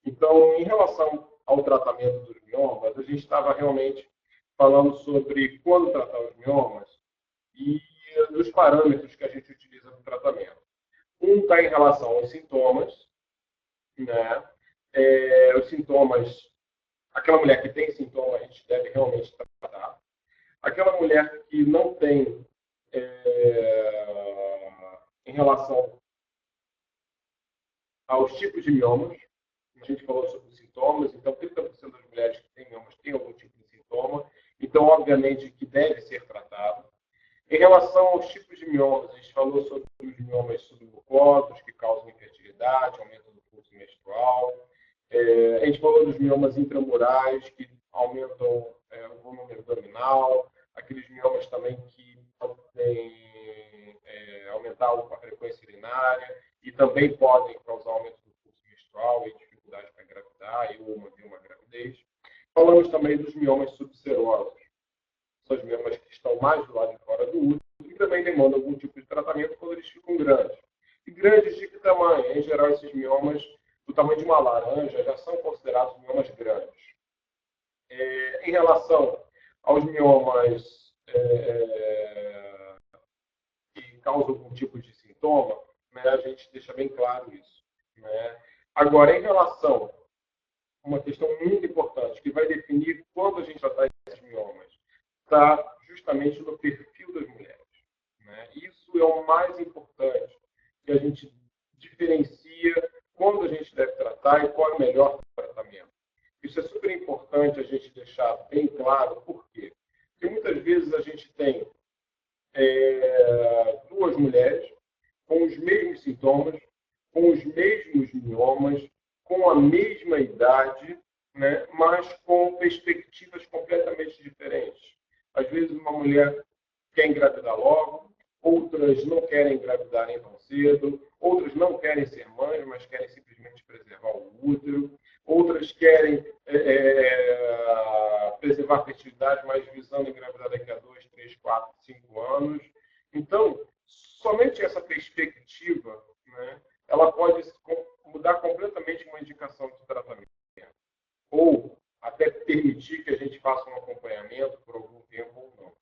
Então, em relação ao tratamento dos miomas, a gente estava realmente falando sobre quando tratar os miomas e dos parâmetros que a gente utiliza no tratamento. Um está em relação aos sintomas, né? Os sintomas, aquela mulher que tem sintoma, a gente deve realmente tratar. Aquela mulher que não tem, em relação aos tipos de miomas, a gente falou sobre os sintomas, então 30% das mulheres que têm miomas têm algum tipo de sintoma, então, obviamente, que deve ser tratado. Em relação aos tipos de miomas, a gente falou sobre os miomas submucosos, que causam infertilidade, aumento do fluxo menstrual. A gente falou dos miomas intramurais, que aumentam o volume abdominal. Aqueles miomas também que podem aumentar a frequência urinária e também podem causar aumento do fluxo menstrual e dificuldade para engravidar ou manter uma gravidez. Falamos também dos miomas subserosos. São os miomas que estão mais do lado de fora do útero e também demandam algum tipo de tratamento quando eles ficam grandes. E grandes de que tamanho? Em geral, esses miomas do tamanho de uma laranja já são considerados miomas grandes. Em relação aos miomas que causam algum tipo de sintoma, né, a gente deixa bem claro isso. Né? Agora, em relação a uma questão muito importante, que vai definir quando a gente tratar esses miomas, está justamente no perfil das mulheres. Né? Isso é o mais importante, que a gente diferencia quando a gente deve tratar e qual é o melhor tratamento. Isso é super importante a gente deixar bem claro. Por quê? Porque muitas vezes a gente tem duas mulheres com os mesmos sintomas, com os mesmos miomas, com a mesma idade, né? Mas com perspectivas completamente diferentes. Às vezes uma mulher quer engravidar logo, outras não querem engravidar nem tão cedo, outras não querem ser mães, mas querem simplesmente preservar o útero, outras querem preservar a fertilidade, mas visando engravidar daqui a 2, 3, 4, 5 anos. Então, somente essa perspectiva, né, ela pode mudar completamente uma indicação de tratamento. Ou até permitir que a gente faça um acompanhamento por algum tempo ou não.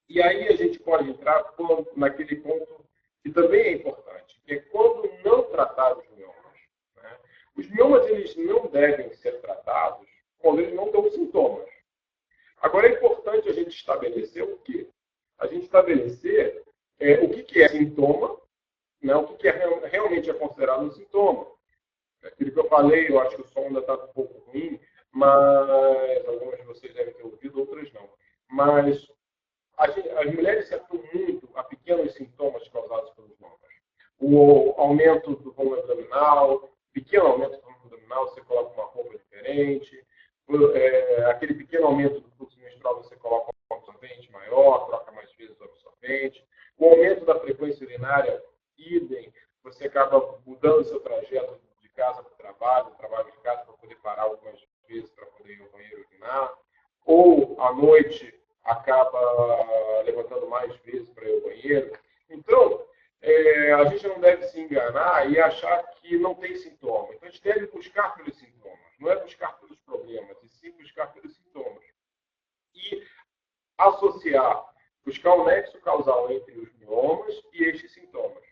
E aí a gente pode entrar naquele ponto que também é importante, que é quando não tratar os miomas. Né? Os miomas eles não devem ser tratados quando eles não dão sintomas. Agora é importante a gente estabelecer o quê? A gente estabelecer o que é sintoma, né? O que realmente é considerado um sintoma. Aquilo que eu falei, eu acho que o som ainda está um pouco ruim, mas algumas de vocês devem ter ouvido, outras não. Mas as mulheres se atentam muito a pequenos sintomas causados pelos miomas. O aumento do volume abdominal, pequeno aumento do volume abdominal, você coloca uma roupa diferente. Aquele pequeno aumento do fluxo menstrual, você coloca um absorvente maior, troca mais vezes o absorvente. O aumento da frequência urinária, idem, você acaba mudando o seu trajeto de casa para o trabalho de casa para poder parar algumas vezes para poder ir ao banheiro urinar. Ou, à noite, acaba levantando mais vezes para ir ao banheiro. Então, a gente não deve se enganar e achar que não tem sintoma. Então, a gente deve buscar pelos sintomas. Não é buscar pelos problemas, e sim buscar pelos sintomas. E associar, buscar um nexo causal entre os miomas e estes sintomas.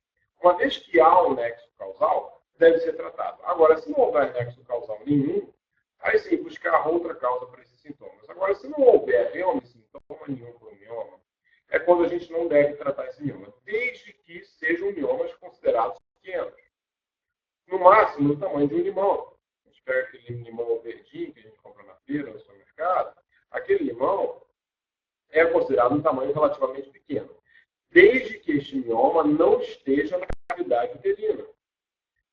Uma vez que há um nexo causal, deve ser tratado. Agora, se não houver nexo causal nenhum, aí sim, buscar outra causa para esses sintomas. Agora, se não houver realmente sintoma nenhum para o mioma, é quando a gente não deve tratar esse mioma, desde que sejam miomas considerados pequenos. No máximo, do tamanho de um limão. A gente pega aquele limão verdinho que a gente compra na feira, no supermercado, aquele limão é considerado um tamanho relativamente pequeno, desde que este mioma não esteja na cavidade uterina.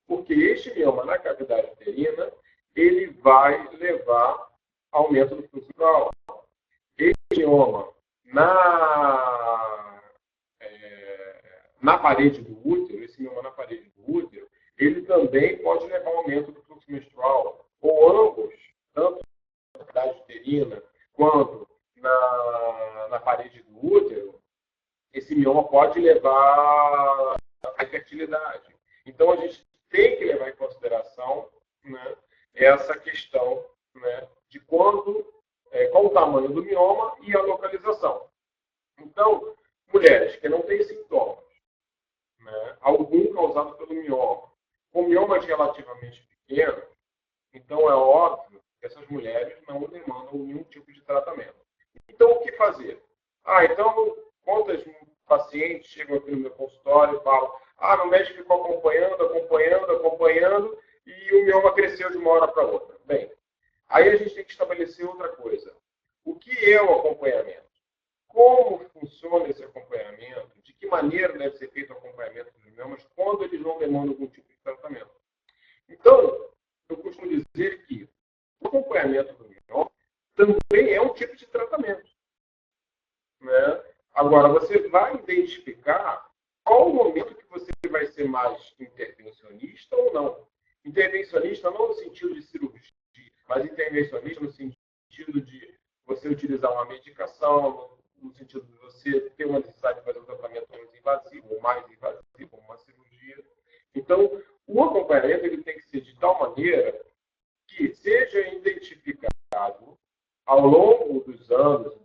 Porque este mioma na cavidade uterina, ele vai levar a aumento do fluxo menstrual. Este mioma na parede do útero, esse mioma na parede do útero, ele também pode levar ao aumento do fluxo menstrual, ou ambos, tanto na cavidade uterina quanto na parede do útero, esse mioma pode levar à infertilidade. Então, a gente tem que levar em consideração, né, essa questão, né, de qual o tamanho do mioma e a localização. Então, mulheres que não têm sintomas, né, algum causado pelo mioma, com miomas relativamente pequenos, então é óbvio que essas mulheres não demandam nenhum tipo de tratamento. Então, o que fazer? Então, quantas pacientes chegam aqui no meu consultório e falam: meu médico ficou acompanhando, e o mioma cresceu de uma hora para outra. Bem, aí a gente tem que estabelecer outra coisa. O que é o acompanhamento? Como funciona esse acompanhamento? De que maneira deve ser feito o acompanhamento dos miomas quando eles não demandam algum tipo de tratamento? Então, eu costumo dizer que o acompanhamento do mioma também é um tipo de tratamento, né? Agora, você vai identificar qual o momento que você vai ser mais intervencionista ou não. Intervencionista não no sentido de cirurgia, mas intervencionista no sentido de você utilizar uma medicação, no sentido de você ter uma necessidade de fazer um tratamento menos invasivo ou mais invasivo, como uma cirurgia. Então, o acompanhamento ele tem que ser de tal maneira que seja identificado ao longo dos anos dos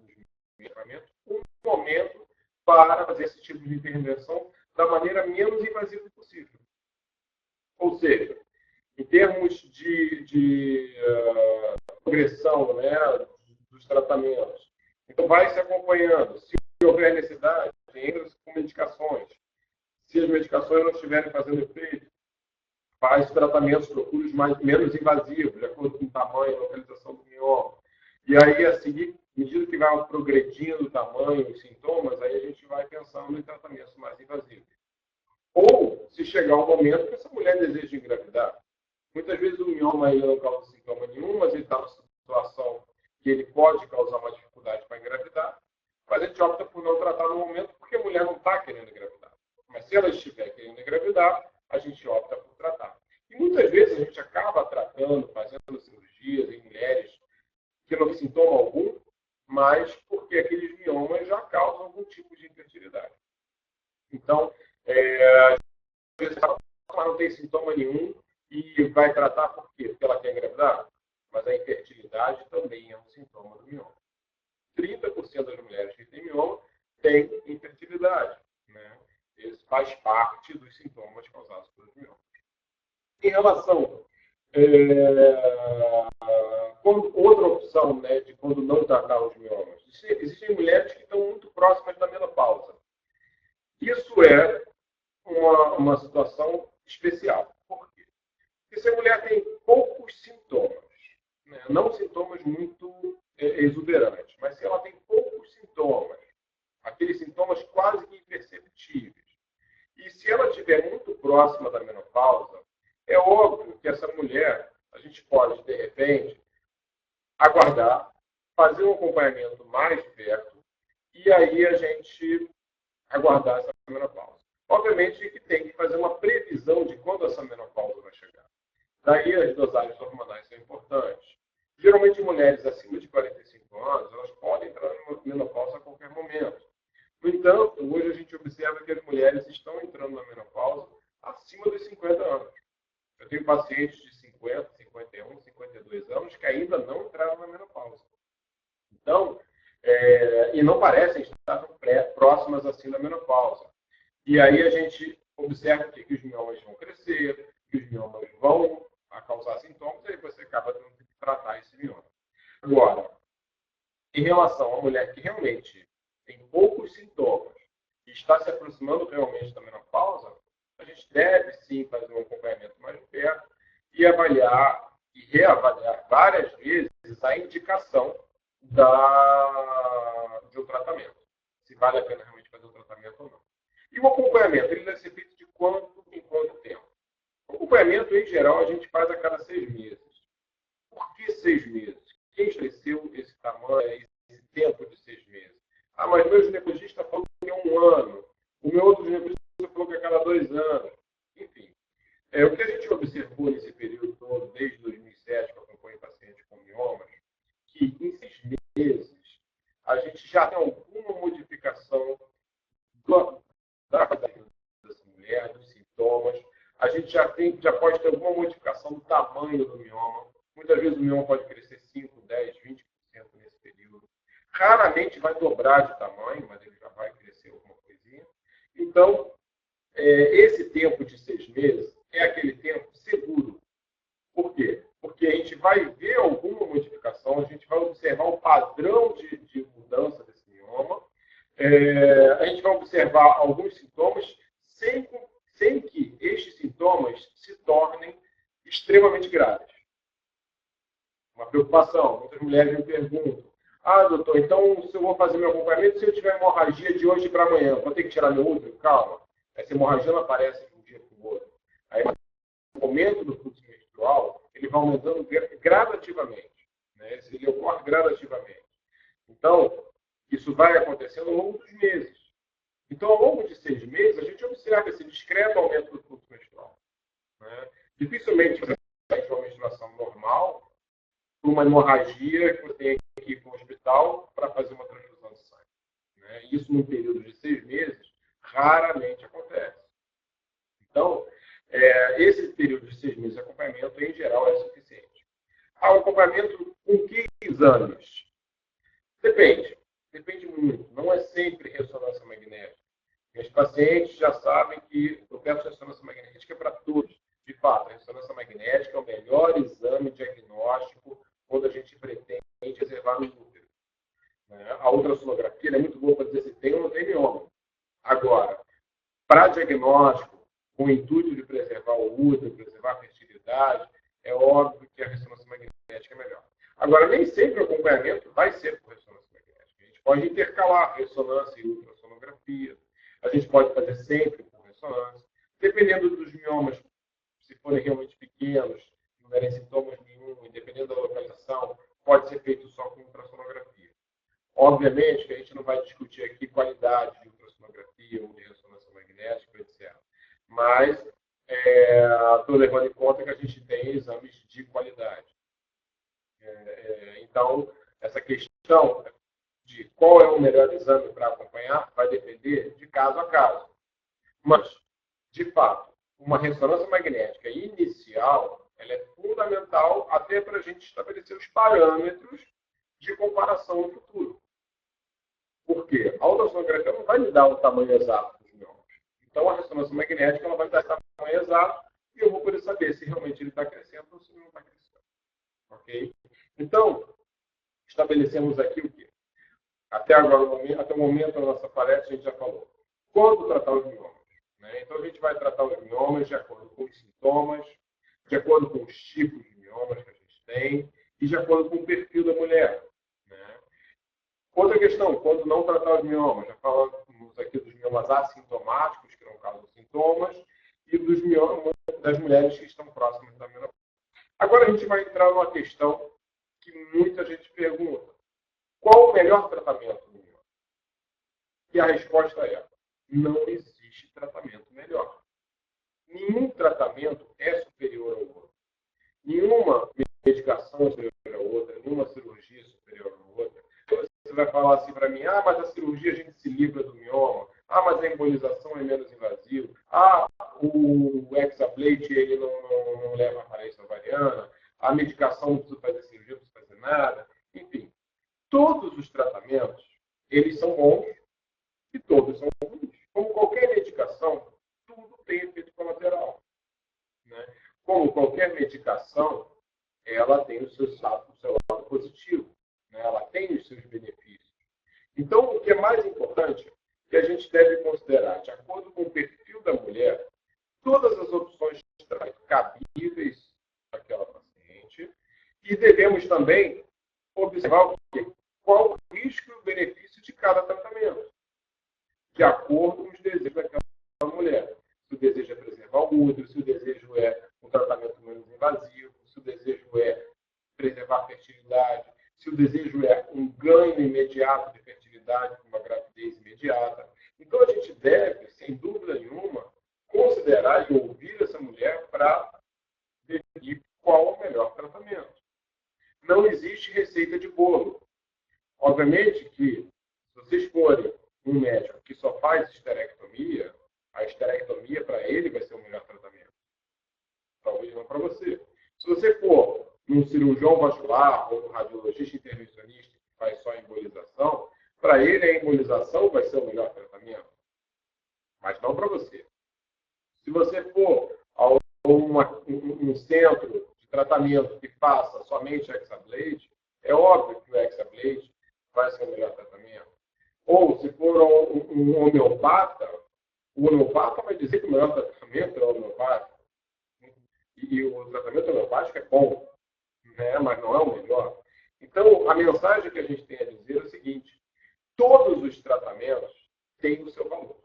medicamentos um momento para fazer esse tipo de intervenção da maneira menos invasiva possível. Ou seja, em termos de progressão, né, dos tratamentos, então vai se acompanhando. Se houver necessidade, entra com medicações. Se as medicações não estiverem fazendo efeito, faz tratamentos, procura os menos invasivos, de acordo com o tamanho e localização do mioma. E aí, a seguir, à medida que vai progredindo o tamanho, os sintomas, aí a gente vai pensando em tratamentos mais invasivos. Ou, se chegar um momento que essa mulher deseja engravidar. Muitas vezes o mioma ele não causa sintoma nenhum, mas ele está numa situação que ele pode causar uma dificuldade para engravidar, mas a gente opta por não tratar no momento porque a mulher não está querendo engravidar. Mas se ela estiver querendo engravidar, a gente opta por tratar. E muitas vezes a gente acaba tratando, fazendo cirurgias em mulheres que não têm sintoma algum, mas porque aqueles miomas já causam algum tipo de infertilidade. Então, às vezes ela não tem sintoma nenhum e vai tratar por quê? Porque ela quer engravidar? Mas a infertilidade também é um sintoma do mioma. 30% das mulheres que têm mioma têm infertilidade, né? Isso faz parte dos sintomas causados pelos miomas. Em relação outra opção, né, de quando não tratar os miomas, existem mulheres que estão muito próximas da menopausa. Isso é uma situação especial. Por quê? Porque se a mulher tem poucos sintomas, né, não sintomas muito exuberantes, mas se ela tem poucos sintomas, aqueles sintomas quase que imperceptíveis, e se ela estiver muito próxima da menopausa, é óbvio que essa mulher, a gente pode, de repente, aguardar, fazer um acompanhamento mais perto, e aí a gente aguardar essa menopausa. Obviamente que tem que fazer uma previsão de quando essa menopausa vai chegar. Daí as dosagens hormonais são importantes. Geralmente mulheres acima de 45 anos, elas podem entrar na menopausa a qualquer momento. No entanto, hoje a gente observa que as mulheres estão entrando na menopausa acima dos 50 anos. Eu tenho pacientes de 50, 51, 52 anos que ainda não entraram na menopausa. Então, e não parecem estar próximas assim da menopausa. E aí a gente observa que os miomas vão crescer, que os miomas vão causar sintomas, e aí você acaba tendo que tratar esse mioma. Agora, em relação à mulher que realmente tem poucos sintomas e está se aproximando realmente da menopausa, a gente deve sim fazer um acompanhamento mais de perto e avaliar e reavaliar várias vezes a indicação de um tratamento. Se vale a pena realmente fazer um tratamento ou não. E o acompanhamento, ele deve ser feito de quanto em quanto tempo? O acompanhamento, em geral, a gente faz a cada 6 meses. Por que 6 meses? Quem estabeleceu esse tamanho, esse tempo de 6 meses? Mas meu ginecologista falou que é 1 ano. O meu outro ginecologista falou que é a cada 2 anos. Enfim. O que a gente observou nesse período todo, desde 2007, que eu acompanho pacientes com miomas, que em 6 meses a gente já tem alguma modificação da dessa mulher, dos sintomas. A gente já pode ter alguma modificação do tamanho do mioma. Muitas vezes o mioma pode crescer 5, 10, 20% nesse período. Raramente vai dobrar de tamanho, mas ele já vai crescer alguma coisinha. Então, esse tempo de 6 meses é aquele tempo seguro. Por quê? Porque a gente vai ver alguma modificação, a gente vai observar o padrão de mudança desse mioma, a gente vai observar alguns sintomas sem que estes sintomas se tornem extremamente graves. Uma preocupação. Muitas mulheres me perguntam: doutor, então se eu vou fazer meu acompanhamento, se eu tiver hemorragia de hoje para amanhã, vou ter que tirar meu útero? Calma. Essa hemorragia não aparece de um dia para o outro. Aí, o aumento do fluxo menstrual, ele vai aumentando gradativamente. Né? Ele ocorre gradativamente. Então, isso vai acontecendo ao longo dos meses. Então, ao longo de 6 meses, a gente observa esse discreto aumento do fluxo menstrual. Né? Dificilmente você vai ter uma menstruação normal, uma hemorragia que você tem que ir para o hospital para fazer uma transfusão de sangue. Né? Isso, num período de 6 meses, raramente acontece. Então, esse período de 6 meses de acompanhamento, em geral, é suficiente. O acompanhamento com que exames? Depende muito. Não é sempre ressonância magnética. Meus pacientes já sabem que eu peço ressonância magnética para todos. De fato, a ressonância magnética é o melhor exame diagnóstico quando a gente pretende reservar o útero. A ultrassonografia é muito boa para dizer se tem ou não tem mioma. Agora, para diagnóstico, com o intuito de preservar o útero, preservar a fertilidade, é óbvio que a ressonância magnética é melhor. Agora, nem sempre o acompanhamento vai ser por ressonância magnética. A gente pode intercalar ressonância e ultrassonografia. A gente pode fazer sempre por ressonância. Dependendo dos miomas, se forem realmente pequenos, não derem sintomas nenhum, e dependendo da localização, pode ser feito só com ultrassonografia. Obviamente que a gente não vai discutir aqui qualidade de ultrassonografia ou de ressonância magnética, etc. Mas estou levando em conta que a gente tem exames de qualidade. Então, essa questão de qual é o melhor exame para acompanhar vai depender de caso a caso. Mas, de fato, uma ressonância magnética inicial ela é fundamental até para a gente estabelecer os parâmetros de comparação no futuro. Por quê? A ultrassonografia não vai me dar o tamanho exato dos miomas. Então, a ressonância magnética ela vai me dar o tamanho exato e eu vou poder saber se realmente ele está crescendo ou se ele não está crescendo. Ok? Então, estabelecemos aqui o quê? Até agora, até o momento da nossa palestra, a gente já falou. Quando tratar os miomas? Né? Então, a gente vai tratar os miomas de acordo com os sintomas, de acordo com os tipos de miomas que a gente tem e de acordo com o perfil da mulher. Né? Outra questão, quando não tratar os miomas, já falamos aqui dos miomas assintomáticos, que não causam sintomas, e dos miomas das mulheres que estão próximas da menopausa. Agora a gente vai entrar numa questão que muita gente pergunta. Qual o melhor tratamento do mioma? E a resposta é: não existe tratamento melhor. Nenhum tratamento é superior ao outro. Nenhuma medicação é superior à outra, nenhuma cirurgia é superior à outra. Você vai falar assim para mim: mas a cirurgia a gente se livra do mioma. Mas a embolização é menos invasivo. O hexablate ele não leva à falência ovariana. A medicação não precisa fazer cirurgia, não precisa fazer nada. Enfim, todos os tratamentos, eles são bons e todos são ruins. Como qualquer medicação, tudo tem efeito colateral. Né? Como qualquer medicação, ela tem o seu lado positivo. Né? Ela tem os seus benefícios. Então, o que é mais importante, que a gente deve considerar, de acordo com o perfil da mulher, todas as opções cabíveis daquela paciente e devemos também observar qual o risco e o benefício de cada tratamento, de acordo com os desejos daquela mulher. Se o desejo é preservar o útero, se o desejo é um tratamento menos invasivo, se o desejo é preservar a fertilidade, se o desejo é um ganho imediato de fertilidade com uma gravidez imediata. Então, a gente deve, sem dúvida nenhuma, considerar e ouvir essa mulher para definir qual é o melhor tratamento. Não existe receita de bolo. Obviamente que, se vocês forem um médico que só faz esterectomia, a esterectomia para ele vai ser o melhor tratamento. Talvez não para você. Se você for num cirurgião vascular ou no radiologista intervencionista que faz só embolização, para ele a embolização vai ser o melhor tratamento, mas não para você. Se você for a um centro de tratamento que faça somente Hexablade, é óbvio que o Hexablade vai ser o melhor tratamento. Ou se for um homeopata, o homeopata vai dizer que o melhor tratamento é o homeopata. E o tratamento homeopático é bom, né? Mas não é o melhor. Então, a mensagem que a gente tem a dizer é o seguinte: todos os tratamentos têm o seu valor.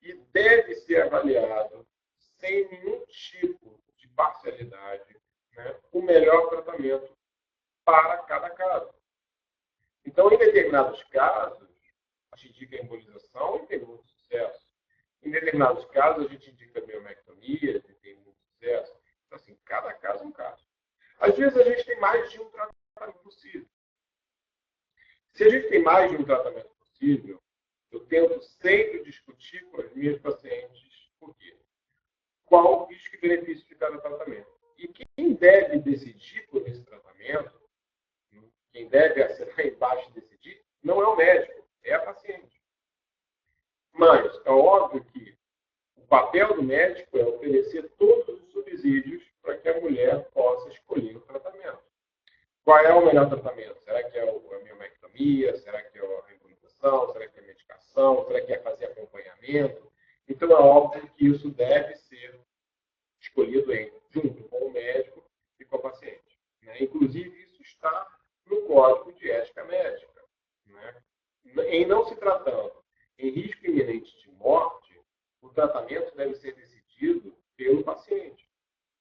E deve ser avaliado, sem nenhum tipo de parcialidade, né, o melhor tratamento para cada caso. Então, em determinados casos, a gente indica a embolização e tem muito sucesso. Em determinados casos, a gente indica a miomectomia e tem muito sucesso. Então, assim, cada caso é um caso. Às vezes, a gente tem mais de um tratamento possível. Se a gente tem mais de um tratamento possível, eu tento sempre discutir com as minhas pacientes por quê? Qual o risco e benefício de cada tratamento. E quem deve decidir por esse tratamento, quem deve assinar embaixo e decidir, não é o médico, é a paciente. Mas é óbvio que o papel do médico é oferecer todos os subsídios para que a mulher possa escolher o tratamento. Qual é o melhor tratamento? Será que é a miomectomia? Será que é a reimplantação? Será que é a medicação? Será que é fazer acompanhamento? Então, é óbvio que isso deve ser escolhido junto com o médico e com a paciente. Né? Inclusive, isso está no Código de Ética Médica. Né? Em não se tratando em risco iminente de morte, o tratamento deve ser decidido pelo paciente.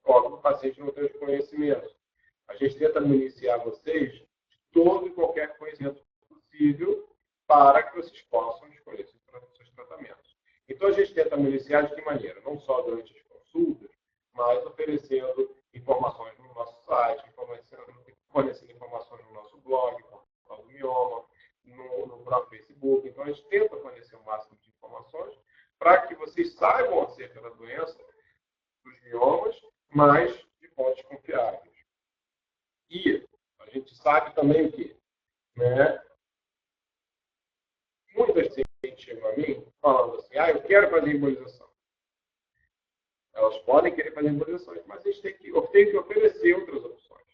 Óbvio, o paciente não tem os conhecimentos. A gente tenta municiar vocês de todo e qualquer conhecimento possível para que vocês possam escolher seus tratamentos. Então, a gente tenta municiar de que maneira? Não só durante as consultas, mas oferecendo informações no nosso site, fornecendo informações no nosso blog, no mioma, no próprio Facebook. Então, a gente tenta fornecer o máximo de informações para que vocês saibam acerca da doença, dos miomas, mas de fontes confiáveis. E a gente sabe também o quê? Né? Muitas pacientes chegam a mim falando assim, eu quero fazer embolização. Elas podem querer fazer embolizações, mas a gente tem que oferecer outras opções.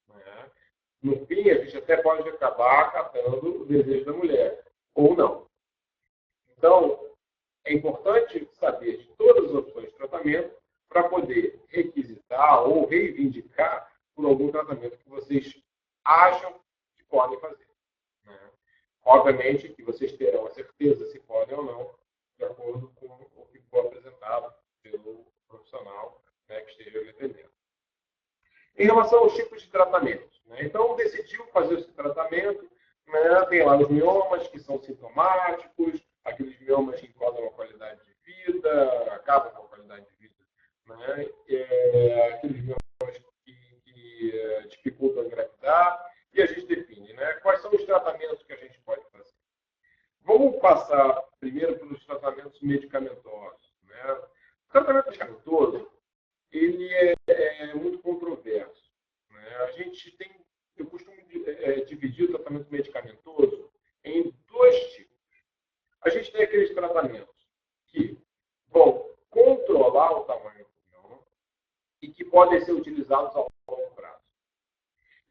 Né? No fim, a gente até pode acabar acatando o desejo da mulher, ou não. Então, é importante saber de todas as opções de tratamento para poder requisitar ou reivindicar por algum tratamento que vocês acham que podem fazer. Né? Obviamente que vocês terão a certeza se podem ou não, de acordo com o que for apresentado pelo profissional, né, que esteja lhe atendendo. Em relação aos tipos de tratamentos, né? Então, decidiu fazer esse tratamento, né? Tem lá os miomas que são sintomáticos, aqueles miomas que encontram a qualidade de vida, acabam com a qualidade de vida, né? Aqueles miomas que dificultam engravidar, e a gente define, né? Quais são os tratamentos que a gente pode fazer. Vamos passar primeiro pelos tratamentos medicamentosos. Né? O tratamento medicamentoso, ele é muito controverso. Né? Eu costumo dividir o tratamento medicamentoso em dois tipos. A gente tem aqueles tratamentos que vão controlar o tamanho do mioma e que podem ser utilizados a longo prazo.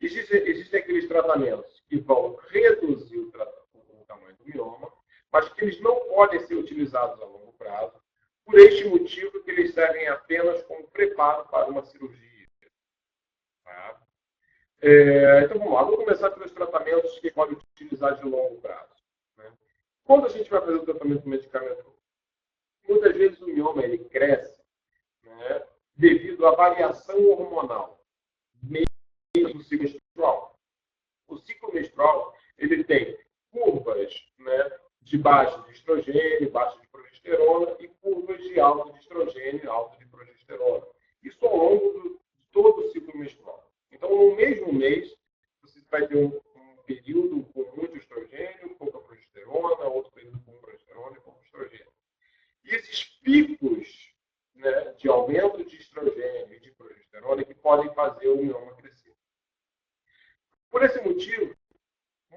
Existem aqueles tratamentos que vão reduzir o tamanho do mioma, mas que eles não podem ser utilizados a longo prazo, por este motivo que eles servem apenas como preparo para uma cirurgia. Tá? Então, vamos lá. Vamos começar pelos tratamentos que podem utilizar de longo prazo. Né? Quando a gente vai fazer o tratamento medicamentoso, muitas vezes o mioma ele cresce, né, devido à variação hormonal do ciclo menstrual. O ciclo menstrual ele tem curvas, né, de baixo de estrogênio, baixo de progesterona e curvas de alto de estrogênio e alto de progesterona. Isso ao longo de todo o ciclo menstrual. Então, no mesmo mês, você vai ter um período com muito estrogênio, pouca progesterona, outro período com progesterona e pouco estrogênio. E esses picos, né, de aumento de estrogênio e de progesterona que podem fazer o mioma crescer. Por esse motivo,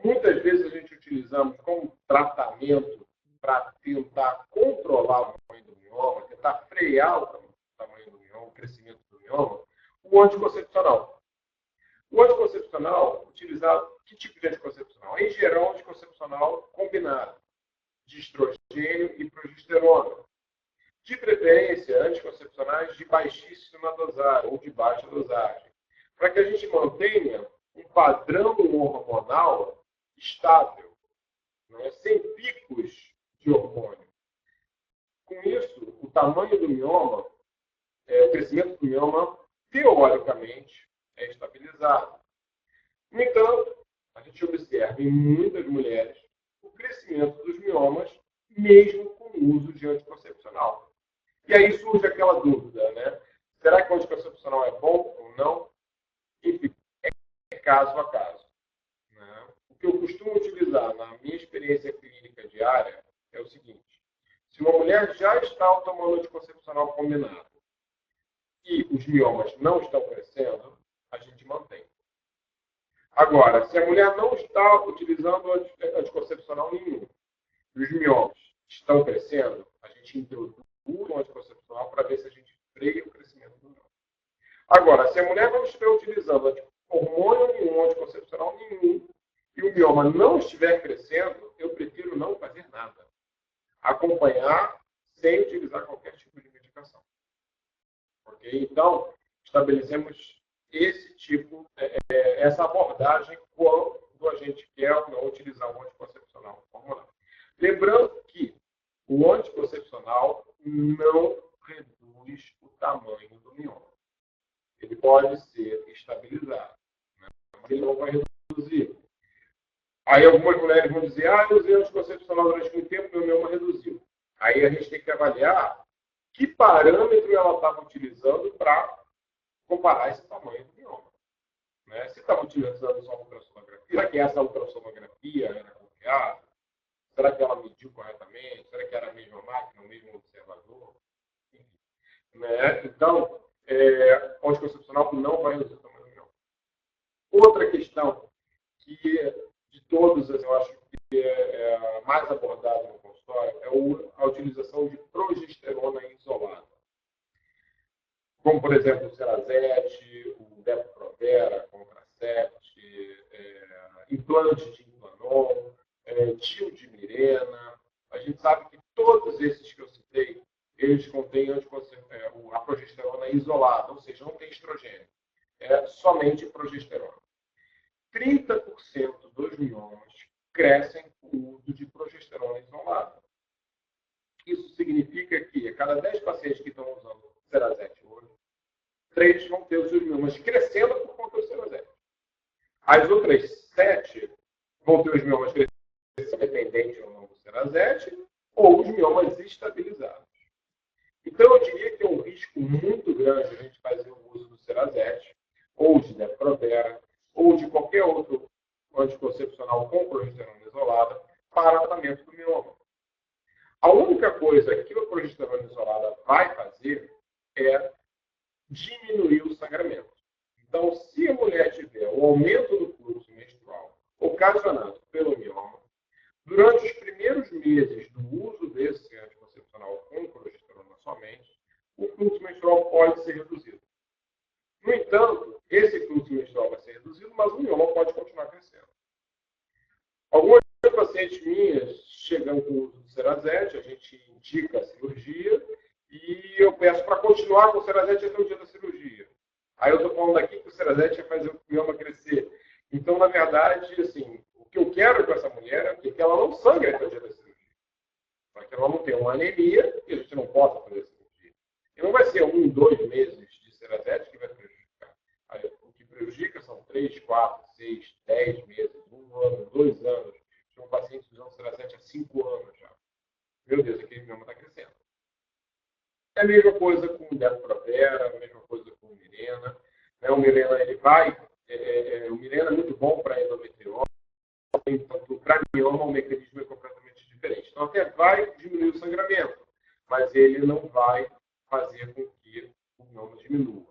muitas vezes a gente utilizamos como tratamento para tentar controlar o tamanho do mioma, tentar frear o tamanho do mioma, o crescimento do mioma, o anticoncepcional. O anticoncepcional, utilizado, que tipo de anticoncepcional? Em geral, anticoncepcional combinado, de estrogênio e progesterona. De preferência, anticoncepcionais de baixíssima dosagem ou de baixa dosagem, para que a gente mantenha um padrão hormonal estável, né, sem picos de hormônio. Com isso, o tamanho do mioma, o crescimento do mioma, teoricamente, é estabilizado. No entanto, a gente observa em muitas mulheres o crescimento dos miomas, mesmo com o uso de anticoncepcional. E aí surge aquela dúvida, né? Será que o anticoncepcional é bom ou não? Enfim, é caso a caso. Né? O que eu costumo utilizar na minha experiência clínica diária é o seguinte: se uma mulher já está tomando anticoncepcional combinado e os miomas não estão crescendo, a gente mantém. Agora, se a mulher não está utilizando anticoncepcional nenhum e os miomas estão crescendo, a gente introduz um anticoncepcional para ver se a gente freia o crescimento do mioma. Agora, se a mulher não estiver utilizando hormônio nenhum, anticoncepcional nenhum, e o mioma não estiver crescendo, eu prefiro não fazer nada. Acompanhar sem utilizar qualquer tipo de medicação. Ok? Então, estabelecemos esse tipo, essa abordagem quando a gente quer ou não utilizar o anticoncepcional hormonal. Lembrando que o anticoncepcional não reduz o tamanho do mioma. Ele pode ser estabilizado, né? Mas ele não vai reduzir. Aí algumas mulheres vão dizer, eu usei anticoncepcional durante muito tempo, meu mioma reduziu. Aí a gente tem que avaliar que parâmetro ela estava utilizando para comparar esse tamanho do mioma. Né? Se estava utilizando só ultrassonografia, será que essa ultrassonografia era confiável? Será que ela mediu corretamente? Será que era a mesma máquina, o mesmo observador? Enfim, né? Então, o anticoncepcional não vai reduzir o tamanho do mioma. Outra questão que, de todas, eu acho que é mais abordada no consultório é a utilização de progesterona isolada. Como, por exemplo, o Cerazete, o Depo-Provera, Contracept, implante de Implanon, DIU de Mirena. A gente sabe que todos esses que eu citei, eles contêm a progesterona isolada, ou seja, não tem estrogênio. É somente progesterona. 30% dos miomas crescem com o uso de progesterona isolada. Isso significa que a cada 10 pacientes que estão usando Cerazete hoje, 3 vão ter os seus miomas crescendo por conta do Cerazete. As outras 7 vão ter os miomas crescendo dependente ou não do Cerazete, ou os miomas estabilizados. Então, eu diria que é um risco muito grande a gente fazer o uso do Cerazete, ou de Depo-Provera, ou de qualquer outro anticoncepcional com progesterona isolada para tratamento do mioma. A única coisa que a progesterona isolada vai fazer é diminuir o sangramento. Então, se a mulher tiver o aumento do fluxo menstrual ocasionado pelo mioma, durante os primeiros meses do uso desse anticoncepcional com progesterona somente, o fluxo menstrual pode ser reduzido. No entanto, esse fluxo menstrual vai ser reduzido, mas o mioma pode continuar crescendo. Algumas pacientes minhas chegam com o uso do Cerazete, a gente indica a cirurgia e eu peço para continuar com o Cerazete até o dia da cirurgia. Aí eu estou falando aqui que o Cerazete vai fazer o mioma crescer. Então, na verdade, assim, o que eu quero com essa mulher é que ela não sangre até o dia da cirurgia. Para que ela não tenha uma anemia e a gente não possa fazer a cirurgia. E não vai ser 1, 2 meses de Cerazete que vai prejudicar. Aí, o que prejudica são 3, 4, 6, 10 meses, 1 ano, 2 anos. Tem um paciente usando Cerazete há 5 anos já. Meu Deus, aquele mioma está crescendo. É a mesma coisa com o Depo-Provera, a mesma coisa com o Mirena. O Mirena, o Mirena é muito bom para endometriose, enquanto para mioma o mecanismo é completamente diferente. Então, até vai diminuir o sangramento, mas ele não vai fazer com que o mioma diminua.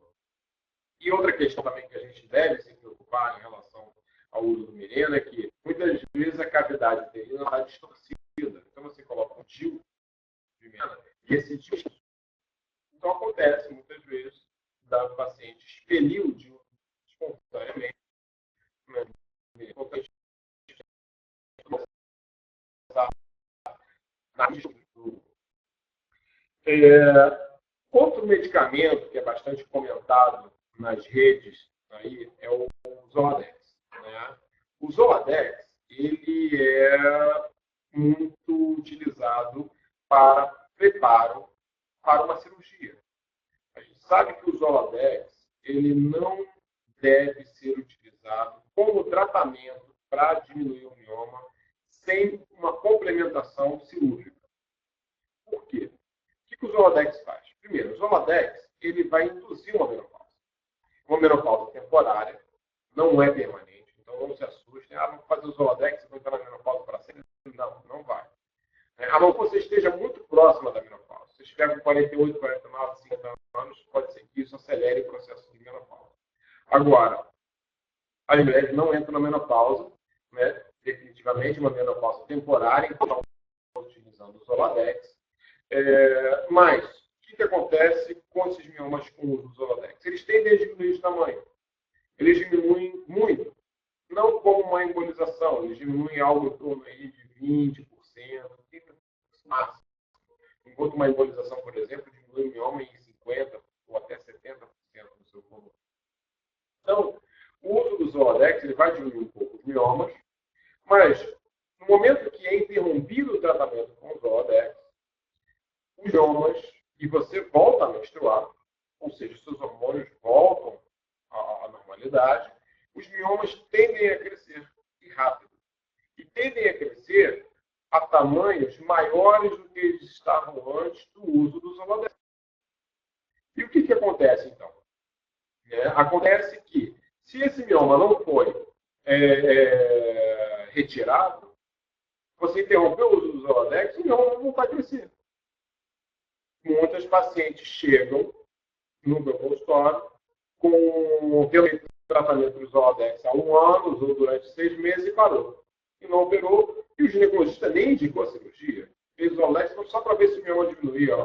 E outra questão também que a gente deve se preocupar em relação ao uso do Mirena é que, muitas vezes, a cavidade uterina está distorcida. Então, você coloca um DIU de Mirena e esse DIU. Então, acontece, muitas vezes, da paciente expelir o DIU espontaneamente. Né? Outro medicamento que é bastante comentado nas redes aí é o Zoladex. Né? O Zoladex ele é muito utilizado para preparo para uma cirurgia. A gente sabe que o Zoladex ele não deve ser utilizado como tratamento para diminuir o mioma sem uma complementação cirúrgica. Por quê? O que o Zoladex faz? Primeiro, o Zoladex ele vai induzir uma menopausa. Uma menopausa temporária, não é permanente, então não se assustem. Vou fazer o Zoladex e vou entrar na menopausa para sempre. Não, não vai. A não que você esteja muito próxima da menopausa. Se estiver com 48, 49, 50 anos, pode ser que isso acelere o processo de menopausa. Agora, as mulheres não entram na menopausa, né? Definitivamente uma menopausa temporária, então não estão utilizando o Zoladex. Mas, o que acontece com esses miomas com o uso do Zoladex? Eles tendem a diminuir de tamanho. Eles diminuem muito. Não como uma embolização, eles diminuem algo em torno aí de 20%, 30% máximo. Enquanto uma embolização, por exemplo, diminui o mioma em 50% ou até 70% do seu volume. Então, o uso do Zoladex ele vai diminuir um pouco os miomas, mas no momento que é interrompido o tratamento com o Zoladex, os miomas, e você volta a menstruar, ou seja, os seus hormônios voltam à normalidade, os miomas tendem a crescer, e rápido. E tendem a crescer a tamanhos maiores do que eles estavam antes do uso do Zoladex. E o que acontece, então? Acontece que, se esse mioma não foi retirado, você interrompeu o uso do Zoladex, o mioma não vai crescer. Muitas pacientes chegam no meu consultório com tratamento do Zoladex há 1 ano, usou durante 6 meses e parou. E não operou, e o ginecologista nem indicou a cirurgia. Fez o Zoladex só para ver se o mioma diminuía.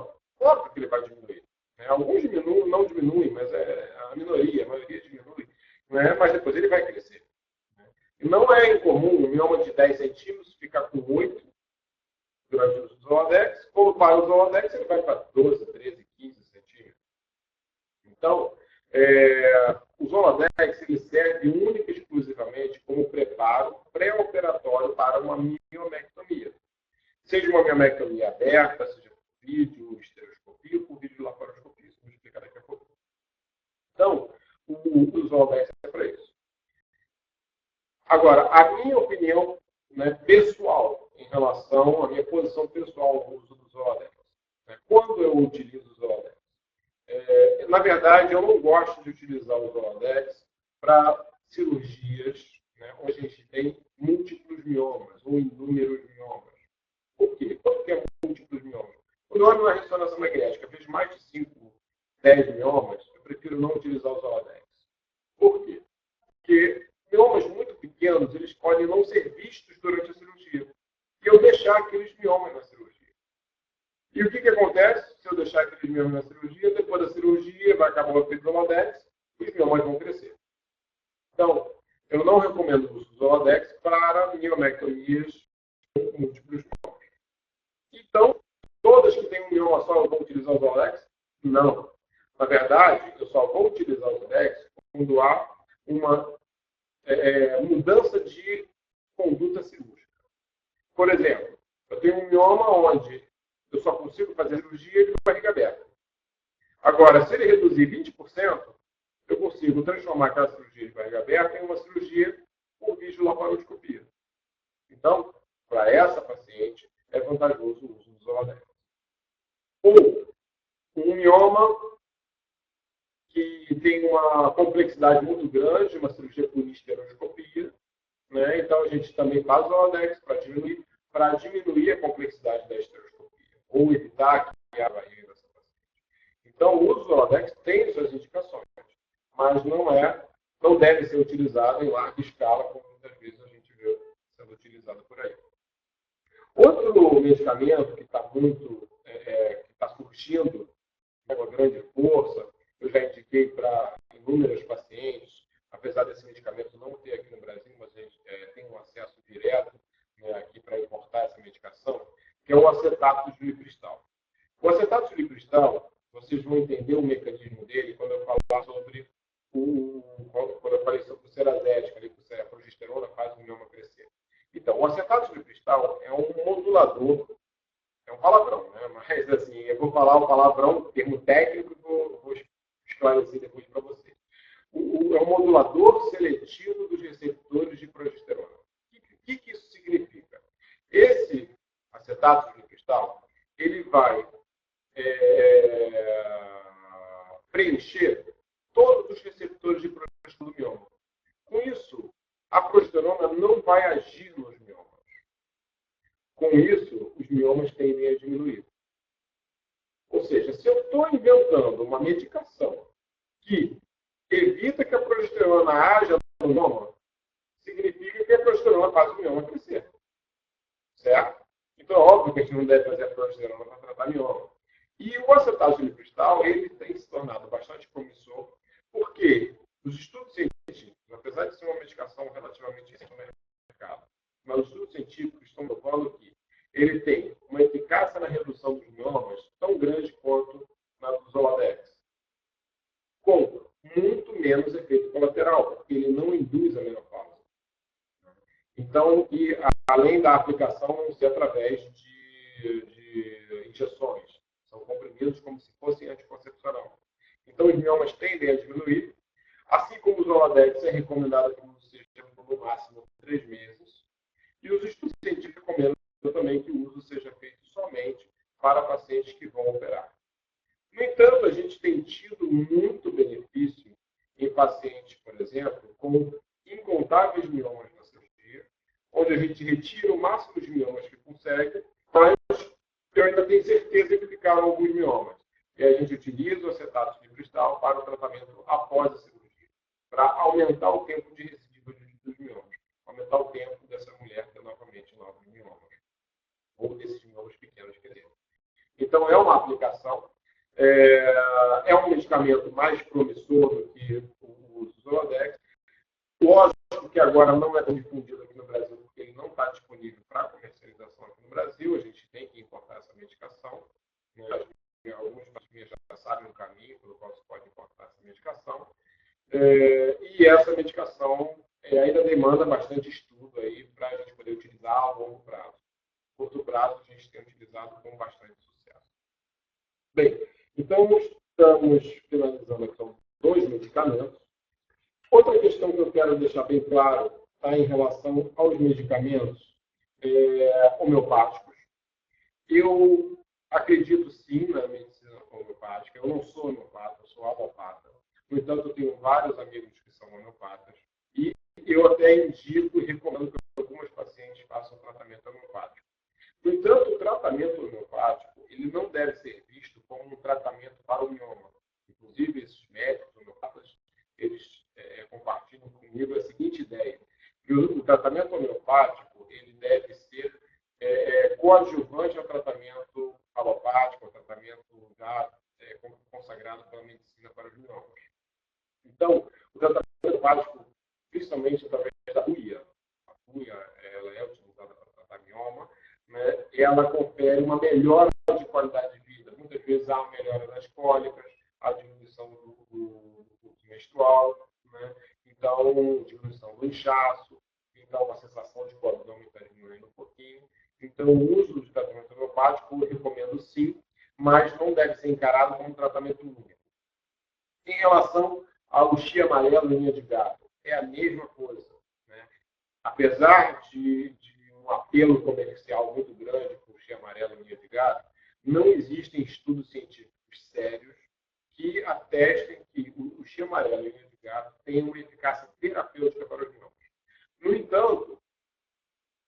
Óbvio que ele vai diminuir. Alguns diminuem, não diminuem, mas é a minoria, a maioria diminui. Mas depois ele vai crescer. E não é incomum um mioma de 10 centímetros ficar com 8 durante o uso do Zoladex. Quando para o Zoladex, ele vai para 12, 13, 15 centímetros. Então, o Zoladex ele serve única e exclusivamente como preparo pré-operatório para uma miomectomia. Seja uma miomectomia aberta, seja por vídeo, estereoscopia ou por vídeo laparoscopia. Isso vou explicar daqui a pouco. Então, o Zoladex é para isso. Agora, a minha opinião pessoal em relação à minha posição pessoal no uso do Zoladex. Quando eu utilizo o Zoladex? Na verdade, eu não gosto de utilizar o Zoladex para cirurgias onde a gente tem múltiplos miomas ou inúmeros miomas. Por quê? Quando que é múltiplos miomas? Quando eu olho na ressonância magnética, vejo mais de 5, 10 miomas, eu prefiro não utilizar o Zoladex. Por quê? Porque miomas muito pequenos, eles podem não ser vistos durante a cirurgia. E eu deixar aqueles miomas na cirurgia. E o que acontece se eu deixar aqueles miomas na cirurgia? Depois da cirurgia, vai acabar o efeito Zoladex e os miomas vão crescer. Então, eu não recomendo o uso do Zoladex para miomectomias com múltiplos miomas. Então, todas que têm um mioma só, eu vou utilizar o Zoladex? Não. Na verdade, eu só vou utilizar o Zoladex quando há uma mudança de conduta cirúrgica. Por exemplo, eu tenho um mioma onde eu só consigo fazer cirurgia de barriga aberta. Agora, se ele reduzir 20%, eu consigo transformar aquela cirurgia de barriga aberta em uma cirurgia por videolaparoscopia. Então, para essa paciente, é vantajoso o uso do Zoladex. Ou um mioma que tem uma complexidade muito grande, uma cirurgia por histeroscopia. Então, a gente também faz o Zoladex para diminuir a complexidade da histeroscopia, ou evitar que a barriga dessa paciente. Então, o uso do Zoladex tem suas indicações, mas não deve ser utilizado em larga escala, como muitas vezes a gente vê sendo utilizado por aí. Outro medicamento que está que está surgindo com uma grande força, eu já indiquei para inúmeros pacientes, apesar desse medicamento não ter aqui no Brasil, mas a gente tem um acesso direto, né, aqui para importar essa medicação, que é o acetato de unicristal. O acetato de unicristal, vocês vão entender o mecanismo dele quando eu falar sobre quando eu falei sobre o cerazética, que a progesterona faz o mioma crescer. Então, o acetato de unicristal é um modulador, é um palavrão, né? Mas assim, eu vou falar o palavrão, termo técnico, e vou esclarecer depois para vocês. É um modulador seletivo dos receptores de progesterona. O que isso significa? Esse acetato de unicristal, ele vai preencher todos os receptores de progesterona do mioma. Com isso, a progesterona não vai agir nos miomas. Com isso, os miomas tendem a diminuir. Ou seja, se eu estou inventando uma medicação que evita que a progesterona haja no mioma, significa que a progesterona faz o mioma crescer. Certo? Então, é óbvio que a gente não deve fazer a progesterona para tratar mioma. E o acetato de unicristal, ele tem se tornado bastante promissor, porque os estudos científicos, apesar de ser uma medicação relativamente recente no mercado, mas os estudos científicos estão provando que ele tem uma eficácia na redução dos miomas tão grande quanto na do Zoladex, com muito menos efeito colateral, porque ele não induz a menopausa. Então, além da aplicação não ser através de injeções, são comprimidos como se fossem anticoncepcional. Então, os miomas tendem a diminuir, assim como o Zoladex é recomendado que o uso seja por no máximo 3 meses, e os estudos científicos recomendam também que o uso seja feito somente para pacientes que vão operar. No entanto, a gente tem tido muito benefício em pacientes, por exemplo, com incontáveis miomas na cirurgia, onde a gente retira o máximo de miomas que consegue, mas eu ainda tenho certeza que ficaram alguns miomas. E a gente utiliza o acetato de cristal para o tratamento após a cirurgia, para aumentar o tempo de recidiva dos miomas, aumentar o tempo dessa mulher ter novamente novos miomas, ou desses miomas pequenos crescerem. Então, é uma aplicação, é um medicamento mais promissor do que o Zoladex. Lógico que agora não é tão difundido aqui no Brasil, porque ele não está disponível para comercialização aqui no Brasil. A gente tem que importar essa medicação. Alguns pacientes já sabem o caminho pelo qual se pode importar essa medicação. E essa medicação ainda demanda bastante estudo aí para a gente poder utilizar a longo prazo. Curto prazo, a gente tem utilizado com bastante sucesso. Bem, então estamos finalizando aqui com 2 medicamentos. Outra questão que eu quero deixar bem claro está em relação aos medicamentos homeopáticos. Eu acredito sim na medicina homeopática. Eu não sou homeopata, eu sou alopata. No entanto, eu tenho vários amigos que são homeopatas. E eu até indico e recomendo que alguns pacientes façam tratamento homeopático. No entanto, o tratamento homeopático ele não deve ser visto como um tratamento para o mioma. Inclusive, esses médicos homeopatas, eles compartilham comigo a seguinte ideia, que o tratamento homeopático ele deve ser coadjuvante ao tratamento alopático, ao tratamento já consagrado pela medicina para os miomas. Então, o tratamento homeopático, principalmente através da cuia, a cuia ela é utilizada para tratar mioma, né? Ela confere uma melhora de qualidade de vida. Muitas vezes há uma melhora das cólicas, a diminuição do fluxo menstrual, né? Então, diminuição do inchaço, então a sensação de que o abdômen está diminuindo um pouquinho. Então, o uso de tratamento homeopático eu recomendo sim, mas não deve ser encarado como um tratamento único. Em relação ao chia amarelo e linha de gato, é a mesma coisa, né? Apesar de um apelo comercial muito grande por chia amarelo e linha de gato, não existem estudos científicos sérios que atestem que o chia amarelo e linha de gato tem uma eficácia terapêutica para os miomas. No entanto,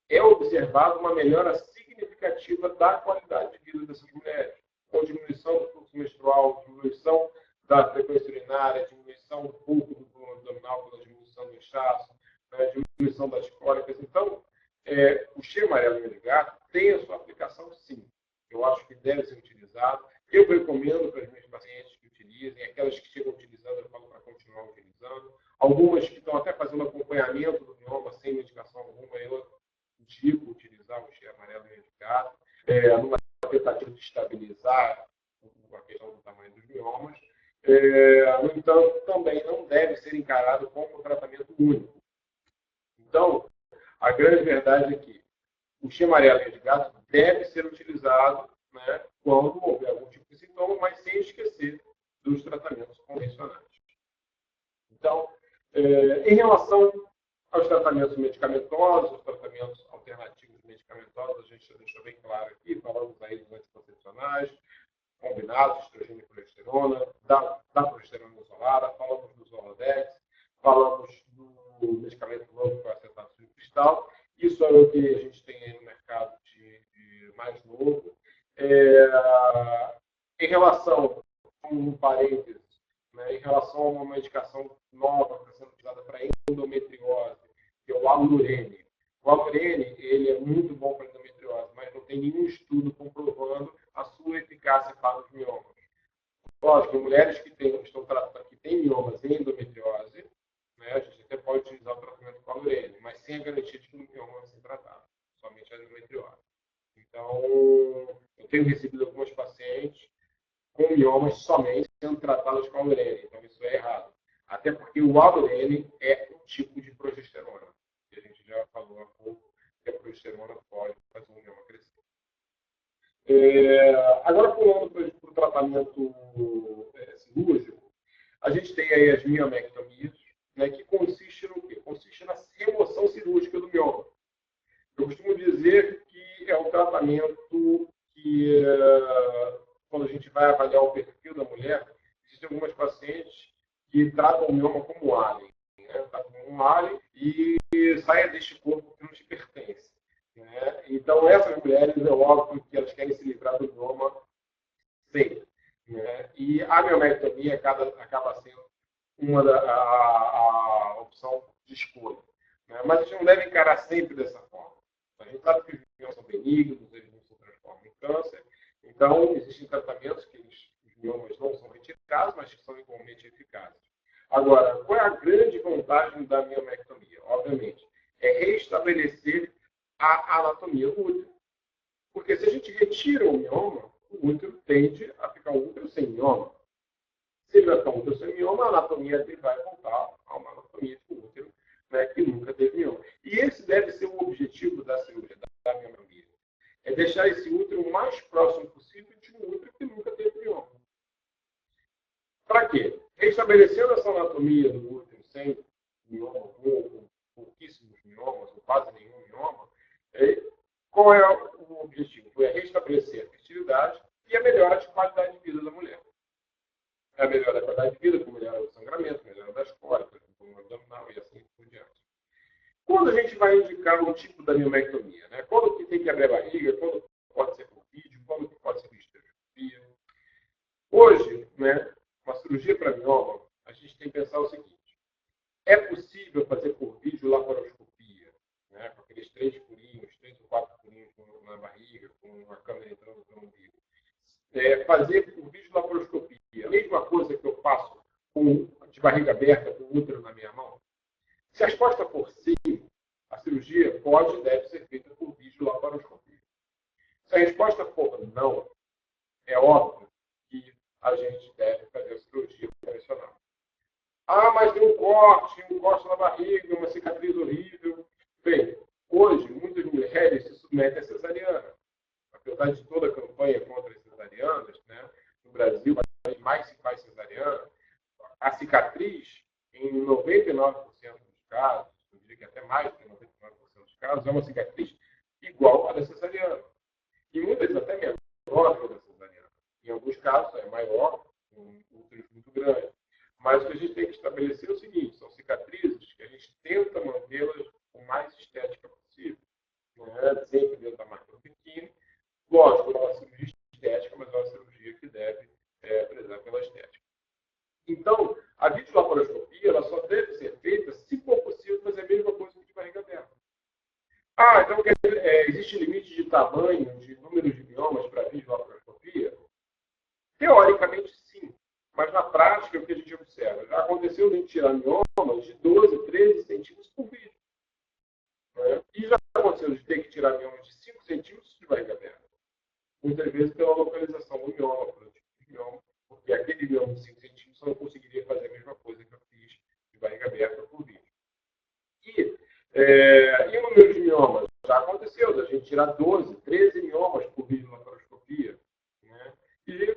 é observada uma melhora significativa da qualidade de vida dessas mulheres, com diminuição do fluxo menstrual, diminuição da frequência urinária, diminuição um pouco do volume abdominal pela diminuição do inchaço, né, diminuição das cólicas. Então, o cheiro amarelo de gato tem a sua aplicação, sim. Eu acho que deve ser utilizado. Eu recomendo para os meus pacientes que utilizem, aquelas que chegam utilizando, eu falo para continuar utilizando. Algumas que estão até fazendo acompanhamento do mioma sem medicação alguma, eu digo utilizar o cheiro amarelo de gato, numa tentativa de estabilizar a questão do tamanho dos miomas. No entanto, também não deve ser encarado como um tratamento único. Então, a grande verdade é que o cheiro amarelo de gato deve ser utilizado, né, quando houver algum tipo de sintoma, mas sem esquecer dos tratamentos convencionais. Então, em relação aos tratamentos medicamentosos, os tratamentos alternativos medicamentosos, a gente deixou bem claro aqui, falamos aí dos anticoncepcionais, combinados, estrogênio e progesterona, da progesterona isolada, falamos do Zoladex, falamos do medicamento novo com acetato de cristal. Isso é o que a gente tem aí no mercado de mais novo. Em relação, um parênteses, né, em relação a uma medicação nova que está sendo utilizada para endometriose, que é o Alurene. O Alurene, ele é muito bom para endometriose, mas não tem nenhum estudo comprovando a sua eficácia para os miomas. Lógico, mulheres que têm miomas em endometriose, né, a gente até pode utilizar o tratamento com Alurene, mas sem a garantia de que o mioma vai ser tratado, somente a endometriose. Então, eu tenho recebido alguns pacientes com miomas somente sendo tratados com Alurene, então isso é errado. Até porque o Alurene é um tipo de progesterona, que a gente já falou há pouco, que a progesterona pode fazer o mioma crescer. Agora, pulando para o tratamento cirúrgico, a gente tem aí as miomectomias, né, que consiste no quê? Consiste na remoção cirúrgica do mioma. Eu costumo dizer que é um tratamento que, quando a gente vai avaliar o perfil da mulher, existem algumas pacientes que tratam o mioma como alien, né? Tratam como um alien e saia deste corpo que não te pertence. Né? Então, essas mulheres, é óbvio que elas querem se livrar do mioma sempre. Né? E a miomectomia acaba sendo a opção de escolha. Né? Mas a gente não deve encarar sempre dessa forma. A gente sabe que os miomas são benignos, eles não se transformam em câncer. Então, existem tratamentos que os miomas não são retirados, mas que são igualmente eficazes. Agora, qual é a grande vantagem da miomectomia? Obviamente, é restabelecer a anatomia do útero. Porque se a gente retira o mioma, o útero tende a ficar um útero sem mioma. Se ele vai ficar um útero sem mioma, a anatomia dele vai voltar a uma anatomia de um útero, né, que nunca teve mioma. E esse deve ser o objetivo da cirurgia, da miomectomia. É deixar esse útero o mais próximo possível de um útero que nunca teve mioma. Para quê? Restabelecendo essa anatomia do útero sem mioma algum, pouquíssimos miomas, ou quase nenhum mioma, qual é o objetivo? Foi restabelecer a fertilidade e a melhora de qualidade de vida da mulher. A melhora da qualidade de vida, com melhora do sangramento, melhora das cólicas, do abdominal e assim por diante. Quando a gente vai indicar um tipo da miomectomia, né? Quando que tem que abrir a barriga, quando pode ser por vídeo, quando que pode ser por histerectomia. Hoje, né, uma cirurgia para mioma, a gente tem que pensar o seguinte: é possível fazer por vídeo laparoscopia, né, com aqueles 3 furinhos, 3 ou 4 furinhos na barriga, com a câmera entrando no umbigo. Fazer por vídeo laparoscopia, a mesma coisa que eu faço de barriga aberta, com o útero na minha mão? Se a resposta for sim, a cirurgia pode e deve ser feita por vídeo laparoscopia. Se a resposta for não, é óbvio que a gente deve fazer a cirurgia convencional. Ah, mas tem um corte na barriga, uma cicatriz horrível. Bem, hoje, muitas mulheres se submetem a cesariana. Apesar de toda a campanha contra as cesarianas, né, no Brasil, mais se faz cesariana, a cicatriz, em 99% dos casos, eu diria que até mais de 99% dos casos, é uma cicatriz igual à da cesariana. E muitas vezes até menor que a da cesariana. Em alguns casos é maior, com úteros muito grandes. Mas o que a gente tem que estabelecer é o seguinte: são cicatrizes que a gente tenta mantê-las o mais estética possível. Né? Sempre dentro da marca do biquíni. Lógico, é uma cirurgia estética, mas é uma cirurgia que deve prezar pela estética. Então, a videolaparoscopia ela só deve ser feita se for possível fazer a mesma coisa então, existe limite de tamanho, de número de miomas para videolaparoscopia? Teoricamente, sim. Mas na prática, o que a gente observa? Já aconteceu de a gente tirar miomas de 12, 13 centímetros por vídeo. Né? E já aconteceu de ter que tirar miomas de 5 centímetros de barriga aberta. Muitas vezes pela localização do mioma, pelo tipo de mioma, porque aquele mioma de 5 centímetros eu não conseguiria fazer a mesma coisa que eu fiz de barriga aberta por vídeo. E o número de miomas? Já aconteceu da gente tirar 12, 13 miomas por videolaparoscopia. Né? E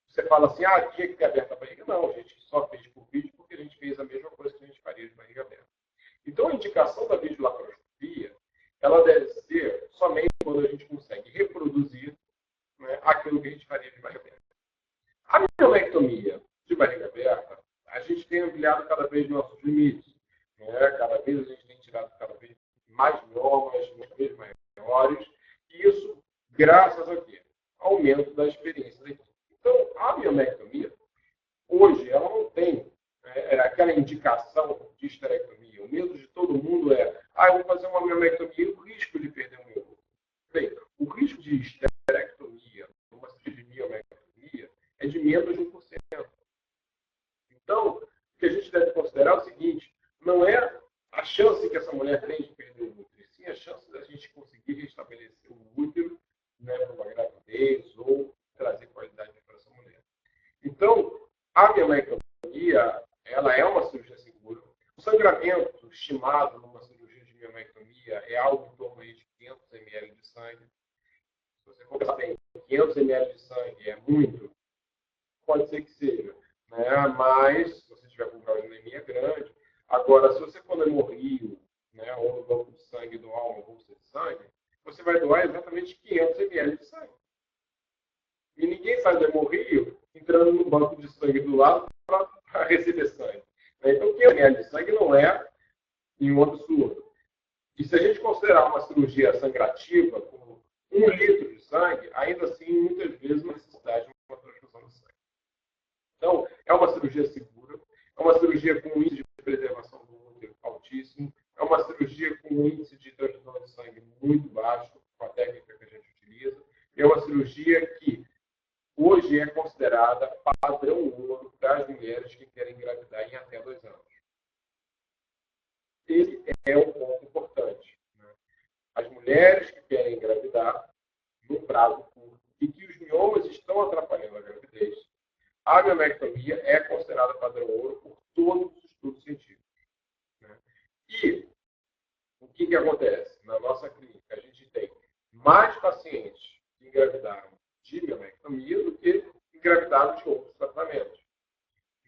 você fala assim, tinha que ter aberto a barriga. Não, a gente só fez por vídeo porque a gente fez a mesma coisa que a gente faria de barriga aberta. Então, a indicação da videolaparoscopia, ela deve ser somente quando a gente consegue reproduzir, né, aquilo que a gente faria de barriga aberta. A miolectomia de barriga aberta, a gente tem ampliado cada vez nossos limites. Né? Cada vez a gente tem tirado cada vez mais miomas, cada vez maiores. E isso, graças a quê? Aumento da experiência da equipe. Então, a miolectomia, hoje, ela não tem aquela indicação de esterectomia. O medo de todo mundo é, eu vou fazer uma miolectomia e o risco de perder um meu. Bem, o risco de esterectomia, uma cirurgia de miolectomia, é de menos de 1%. Então, o que a gente deve considerar é o seguinte, não é a chance que essa mulher tem de perder o útero, sim a chance da gente conseguir restabelecer o útero, né, para uma gravidez ou trazer qualidade para essa mulher. Então, a miolectomia, ela é uma cirurgia segura. O sangramento estimado numa cirurgia de miolectomia é algo em torno aí de 500 ml de sangue. Se você for pensar bem, 500 ml de sangue é muito? Pode ser que seja. Né? Mas, se você tiver com grau de anemia grande. Agora, se você for no hemorrio, né, ou no banco de sangue doar uma bolsa de sangue, você vai doar exatamente 500 ml de sangue. E ninguém sai do hemorrio entrando no banco de sangue do lado para receber sangue. Então, 500 ml de sangue não é nenhum absurdo. E se a gente considerar uma cirurgia sangrativa com 1 litro de sangue, ainda assim, muitas vezes, uma necessidade de uma transfusão de sangue. Então, é uma cirurgia segura, é uma cirurgia com um índice de preservação do útero altíssimo, é uma cirurgia com um índice de transfusão de sangue muito baixo, com a técnica que a gente utiliza, é uma cirurgia que hoje é considerada padrão ouro para as mulheres que querem engravidar em até 2 anos. Esse é um ponto importante. Né? As mulheres que querem engravidar num prazo curto e que os miomas estão atrapalhando a gravidez, a miolectomia é considerada padrão ouro por todos os estudos científicos. Né? E o que acontece? Na nossa clínica, a gente tem mais pacientes que engravidaram de miolectomia do que engravidaram de outros tratamentos.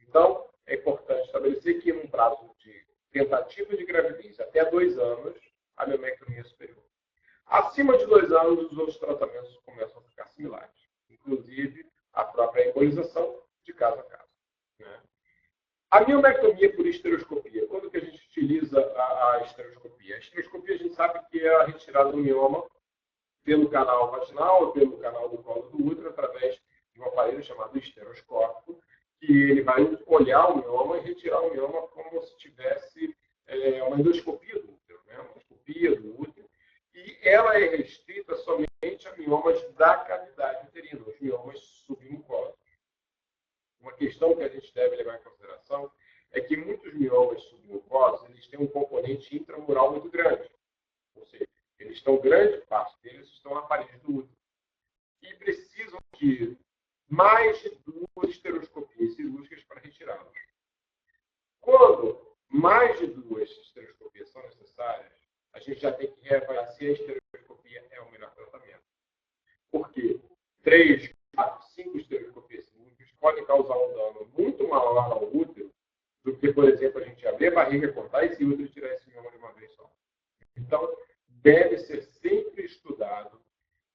Então, é importante estabelecer que, num prazo de tentativa de gravidez até 2 anos, a miolectomia é superior. Acima de 2 anos, os outros tratamentos começam a ficar similares, inclusive a própria embolização de caso a caso. Né? A miolectomia por estereoscopia. Quando que a gente utiliza a estereoscopia? A estereoscopia a gente sabe que é a retirada do mioma pelo canal vaginal ou pelo canal do colo do útero através de um aparelho chamado estereoscópico, que ele vai olhar o mioma e retirar o mioma como se tivesse uma endoscopia do útero, né? Uma endoscopia do útero. E ela é restrita somente a miomas da cavidade uterina, os miomas submucosos. Uma questão que a gente deve levar em consideração é que muitos miomas submucosos eles têm um componente intramural muito grande. Ou seja, eles estão, grande parte deles estão na parede do útero. E precisam de mais de 2 estereoscopias cirúrgicas para retirá-los. Quando mais de 2 estereoscopias são necessárias, a gente já tem que reavaliar se a estereoscopia é o melhor tratamento. Porque 3, 4, 5 estereoscopias cirúrgicas podem causar um dano muito maior ao útero do que, por exemplo, a gente abrir a barriga, cortar esse útero e tirar esse mioma de uma vez só. Então, deve ser sempre estudado,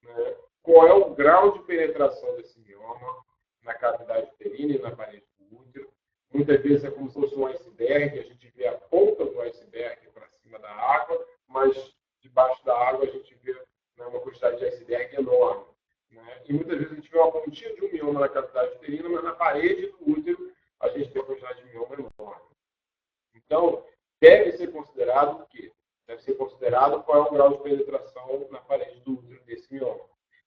né, qual é o grau de penetração desse mioma na cavidade uterina e na parede do útero. Muitas vezes é como se fosse um iceberg, a gente vê a ponta do iceberg para cima da água, mas debaixo da água a gente vê, né, uma quantidade de iceberg enorme. Né? E muitas vezes a gente vê uma pontinha de um mioma na cavidade uterina, mas na parede do útero a gente tem uma quantidade de mioma enorme. Então, deve ser considerado que Deve ser considerado qual é o grau de penetração na parede do útero desse mioma.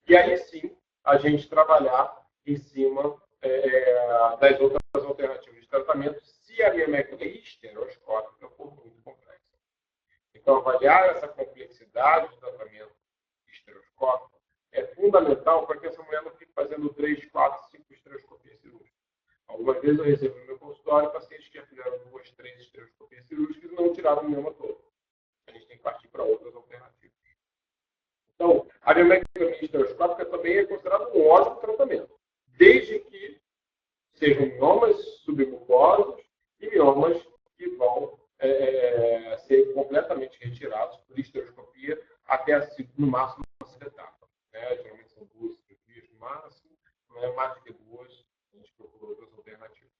E aí sim, a gente trabalhar em cima das outras alternativas de tratamento, se a miomectomia histeroscópica for muito complexa. Então, avaliar essa complexidade de tratamento histeroscópico é fundamental para que essa mulher não fique fazendo 3, 4, 5 histeroscopias cirúrgicas. Algumas vezes eu recebo no meu consultório pacientes que já fizeram 2, 3 histeroscopias cirúrgicas e não tiraram o mioma todo. A gente tem que partir para outras alternativas. Então, a miomectomia histeroscópica também é considerada um ótimo tratamento, desde que sejam miomas submucosos e miomas que vão ser completamente retirados por histeroscopia até, no máximo, uma segunda etapa. Geralmente são 2 cirurgias no máximo, não é mais do que 2, a gente procura outras alternativas.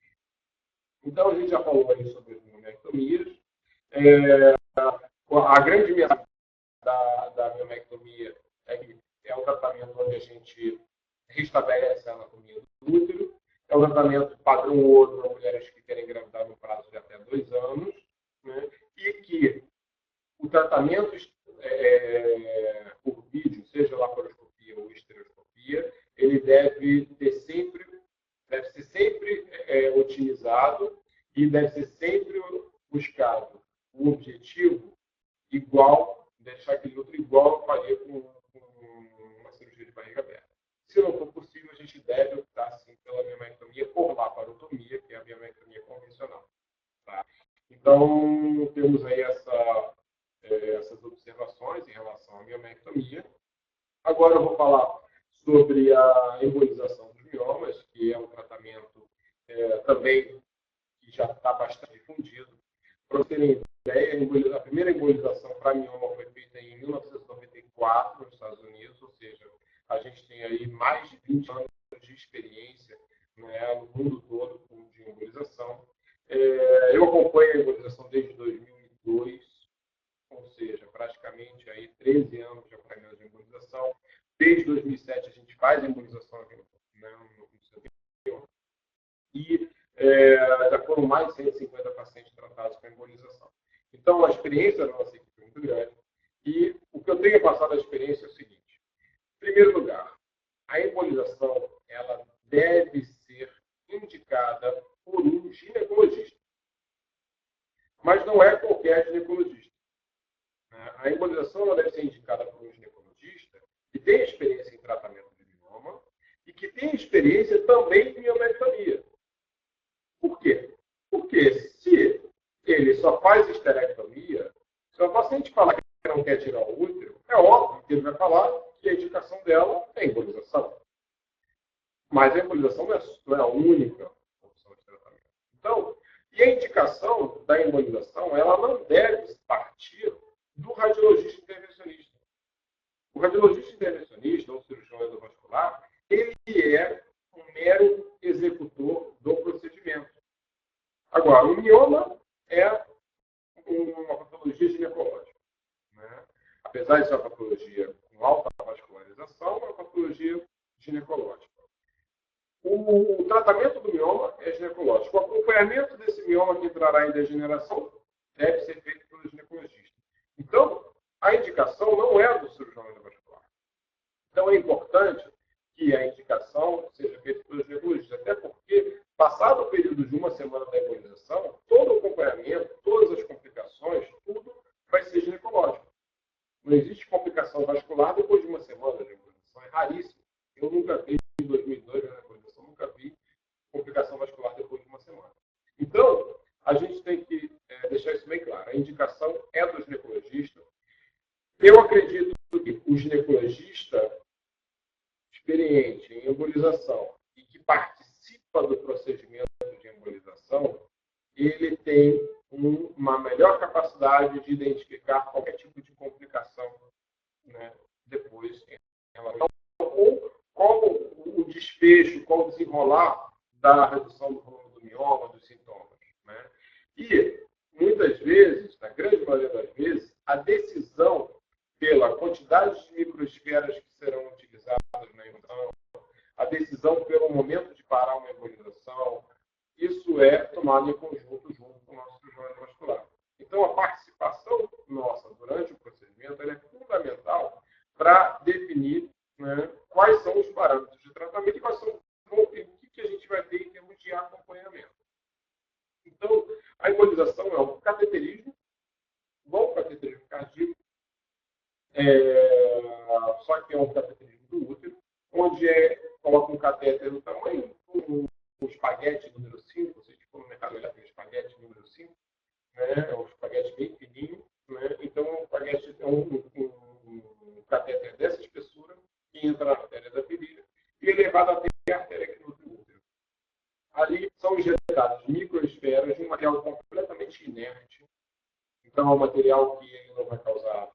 Então, a gente já falou aí sobre as miomectomias. A grande mensagem da miomectomia é que é um tratamento onde a gente restabelece a anatomia do útero. É um tratamento padrão ouro para mulheres que querem engravidar no prazo de até 2 anos, né? E que o tratamento por vídeo, seja laparoscopia ou histeroscopia, ele deve ser sempre otimizado e deve ser sempre buscado um objetivo igual, deixar aquele outro igual eu faria com uma cirurgia de barriga aberta. Se não for possível, a gente deve optar, sim, pela miomectomia por laparotomia, que é a miomectomia convencional. Tá? Então, temos aí essas observações em relação à miomectomia. Agora eu vou falar sobre a embolização dos miomas, que é um tratamento também que já está bastante difundido. Para vocês terem ideia, a primeira embolização para mioma foi feita em 1994 nos Estados Unidos, ou seja, a gente tem aí mais de 20 anos de experiência, né, no mundo todo de embolização. Eu acompanho a embolização desde 2002, ou seja, praticamente aí 13 anos de acompanhamento de embolização. Desde 2007 a gente faz a embolização aqui no centro. E já foram mais de 150 pacientes tratados com embolização. Então, a experiência da nossa equipe é muito grande. E o que eu tenho passado a experiência é o seguinte. Em primeiro lugar, a embolização ela deve ser indicada por um ginecologista. Mas não é qualquer ginecologista. A embolização ela deve ser indicada por um ginecologista que tem experiência em tratamento de mioma e que tem experiência também em miomectomia. Por quê? Porque se ele só faz esterectomia, se o paciente falar que não quer tirar o útero, é óbvio que ele vai falar que a indicação dela é embolização. Mas a embolização não é a única opção de tratamento. Então, e a indicação da embolização, ela não deve partir do radiologista intervencionista. O radiologista intervencionista, ou cirurgião endovascular, ele é um mero executor do procedimento. Agora, o mioma é uma patologia ginecológica. Né? Apesar de ser uma patologia com alta vascularização, é uma patologia ginecológica. O tratamento do mioma é ginecológico. O acompanhamento desse mioma que entrará em degeneração deve ser feito pelo ginecologista. Então, a indicação não é do cirurgião endovascular. Então, é importante que a indicação seja feita pelo ginecologista, até porque, passado o período de uma semana da embolização, todo o acompanhamento, todas as complicações, tudo vai ser ginecológico. Não existe complicação vascular depois de uma semana de embolização. É raríssimo. Eu nunca vi, em 2002, na embolização, nunca vi complicação vascular depois de uma semana. Então, a gente tem que deixar isso bem claro. A indicação é do ginecologista. Eu acredito que o ginecologista experiente em embolização e que participa do procedimento de embolização, ele tem uma melhor capacidade de identificar qualquer tipo de complicação, né, depois em relação ou qual o desfecho, qual o desenrolar da redução do volume do mioma, dos sintomas. Né? E, muitas vezes, na grande maioria das vezes, a decisão pela quantidade de microesferas que serão utilizadas na embolização, a decisão pelo momento de parar uma embolização, isso é tomado em conjunto junto com o nosso cirurgião endovascular. Então, a participação nossa durante só que é um cateterismo do útero, onde coloca um catéter do tamanho um espaguete número 5, vocês foram no mercado olhar para o espaguete número 5, né? É um espaguete bem fininho, né? Então o espaguete é um catéter dessa espessura que entra na artéria da virilha e é levado até a artéria que nutre o útero. Ali são injetadas microesferas de um material completamente inerte. Então é um material que não vai causar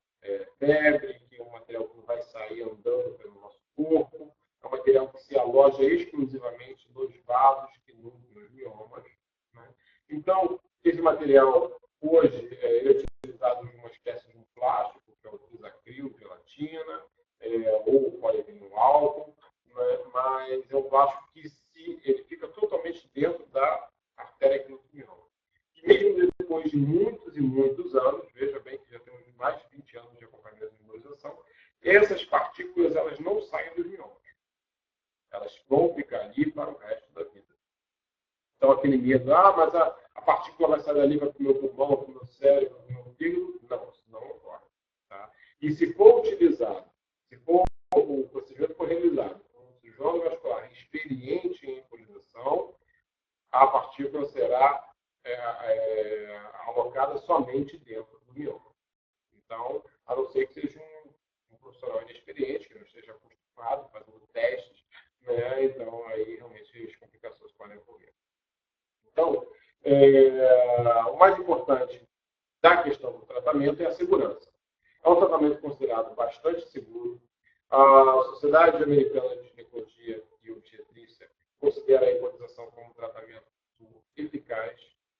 febre, que é um material que não vai sair andando pelo nosso corpo, é um material que se aloja exclusivamente nos vasos que nutrem os miomas. Né? Então, esse material hoje é utilizado em uma espécie de um plástico, que é o trisacril, gelatina, ou polivinil álcool, né? Mas é um plástico que ele fica totalmente dentro da artéria que nutre o mioma. E mesmo depois de muitos e muitos anos, veja bem que já temos mais de 20 anos de acompanhamento de imunização, essas partículas elas não saem dos miomas. Elas vão ficar ali para o resto da vida. Então, aquele medo, mas a partícula vai sair dali, vai para o meu pulmão, para o meu cérebro, para o meu fígado. Não, isso não ocorre. Tá? E se for utilizado, se for o procedimento for realizado por um cirurgião vascular experiente em embolização, a partícula será alocada somente dentro do mioma. Então, a não ser que seja um profissional inexperiente, que não esteja acostumado fazendo testes, né? Então aí realmente as complicações podem ocorrer. Então, o mais importante da questão do tratamento é a segurança. É um tratamento considerado bastante seguro. A Sociedade Americana de Ginecologia e Obstetrícia considera a embolização como um tratamento eficaz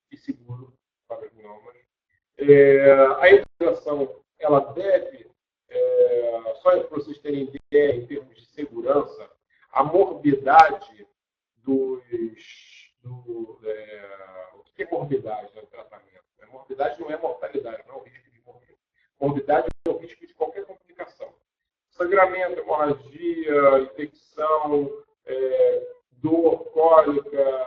e seguro para os miomas. A embolização, ela deve, só para vocês terem ideia em termos de segurança, a morbidade o que é morbidade no tratamento? Morbidade não é mortalidade, não é o risco de morrer. Morbidade é o risco de qualquer complicação. Sangramento, hemorragia, infecção, dor cólica,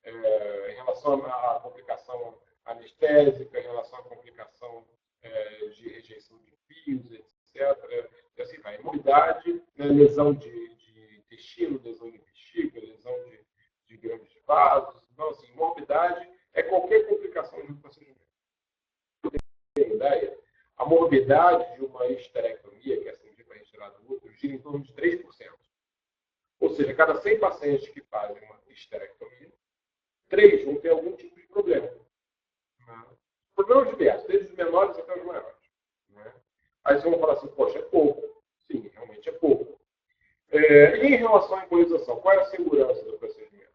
em relação à complicação anestésica, em relação à complicação de rejeição de fios, etc. E assim vai. Imunidade, né, lesão de intestino, lesão de bexiga, lesão de grandes vasos. Então, assim, morbidade é qualquer complicação de um procedimento. Para ter ideia, a morbidade de uma histerectomia, que é a cirurgia para retirar do útero, gira em torno de 3%. Ou seja, cada 100 pacientes que fazem uma histerectomia, 3 vão ter algum tipo de problema. Problemas diversos, desde os menores até os maiores. Né? Aí vocês vão falar assim, poxa, é pouco. Sim, realmente é pouco. E em relação à embolização, qual é a segurança do procedimento?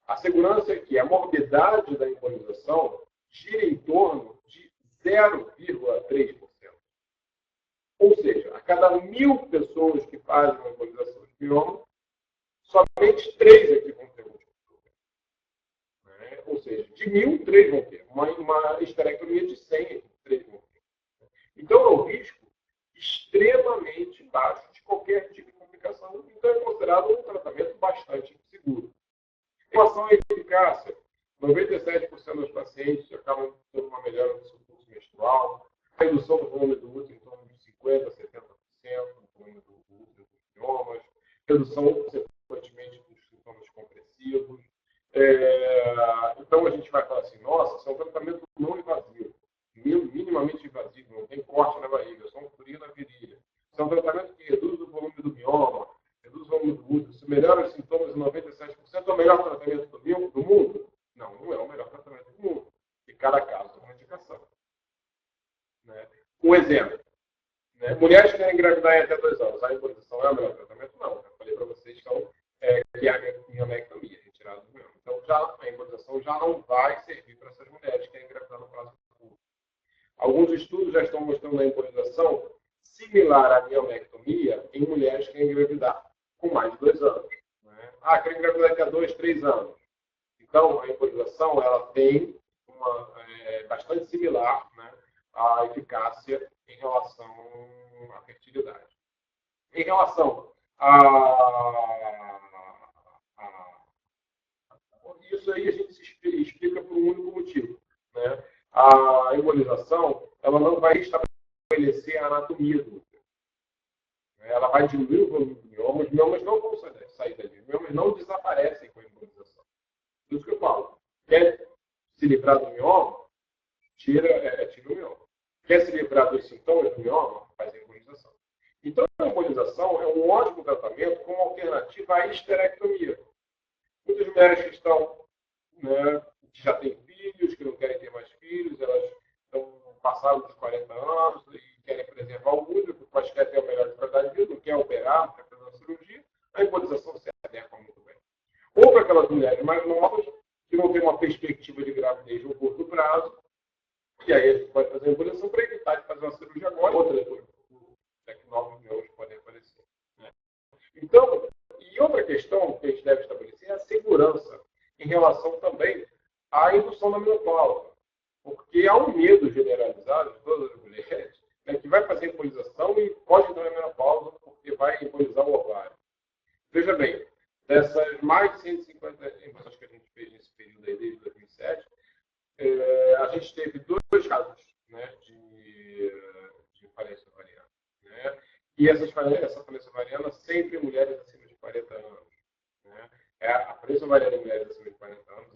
A segurança é que a morbidade da embolização gira em torno de 0,3%. Ou seja, a cada 1.000 pessoas que fazem uma embolização de mioma, somente 3 aqui vão ter um tipo de problema. Ou seja, de 1.000, 3 vão ter. Uma histerectomia de 100, 3 vão ter. Então, é um risco extremamente baixo de qualquer tipo de complicação. Então, é considerado um tratamento bastante seguro. Em relação à eficácia, 97% dos pacientes acabam tendo uma melhora do seu fluxo menstrual, redução do volume do útero em torno de 50% a 70% do volume do útero dos miomas, redução, consequentemente, dos sintomas compressivos. Então, a gente vai falar assim, nossa, isso é um tratamento não invasivo, minimamente invasivo, não tem corte na barriga, só um furinho na virilha. Isso é um tratamento que reduz o volume do mioma, reduz o volume do útero, isso melhora os sintomas em 97%, é o melhor tratamento do mundo? Não, não é o melhor tratamento do mundo. E cada caso é uma indicação. Né? Um exemplo. Né? Mulheres que querem engravidar em até 2 anos, a embolização é o melhor tratamento? Não. Eu falei para vocês que é a miomaectomia, retirada do mioma. Então, a embolização já não vai servir para essas mulheres que querem engravidar no prazo curto. Alguns estudos já estão mostrando a embolização similar à miomectomia em mulheres que querem engravidar com mais de 2 anos. Né? Querem engravidar daqui a 2, 3 anos. Então, a embolização ela tem bastante similar, né, à eficácia em relação à fertilidade. Em relação isso aí a gente explica por um único motivo. Né? A embolização ela não vai estabelecer a anatomia do útero. Ela vai diluir o volume do mioma, os miomas não vão sair dali, os miomas não desaparecem com a embolização. Por isso que eu falo, quer se livrar do mioma, tira o mioma. Quer se livrar dos sintomas do mioma, faz a embolização. Então, a embolização é um ótimo tratamento como alternativa à histerectomia. Muitas mulheres que estão, né, que já têm filhos, que não querem ter mais filhos, elas estão passadas dos 40 anos e querem preservar o útero, mas querem ter a melhor qualidade de vida, não quer operar, não quer fazer uma cirurgia, a embolização se adequa muito bem. Ou para aquelas mulheres mais novas, que não têm uma perspectiva de gravidez no curto prazo, e aí a gente pode fazer a embolização para evitar de fazer uma cirurgia agora, outra que novos miomas podem aparecer. Né? Então, e outra questão que a gente deve estabelecer é a segurança em relação também à indução da menopausa. Porque há um medo generalizado de todas as mulheres, né, que vai fazer embolização e pode entrar na menopausa porque vai embolizar o ovário. Veja bem, dessas mais de 150 embolizações que a gente fez nesse período aí, desde 2007, a gente teve 2 casos, né, de falência ovariana. Né? E essa falência ovariana sempre em mulheres acima de 40 anos. Né? A falência ovariana em mulheres acima de 40 anos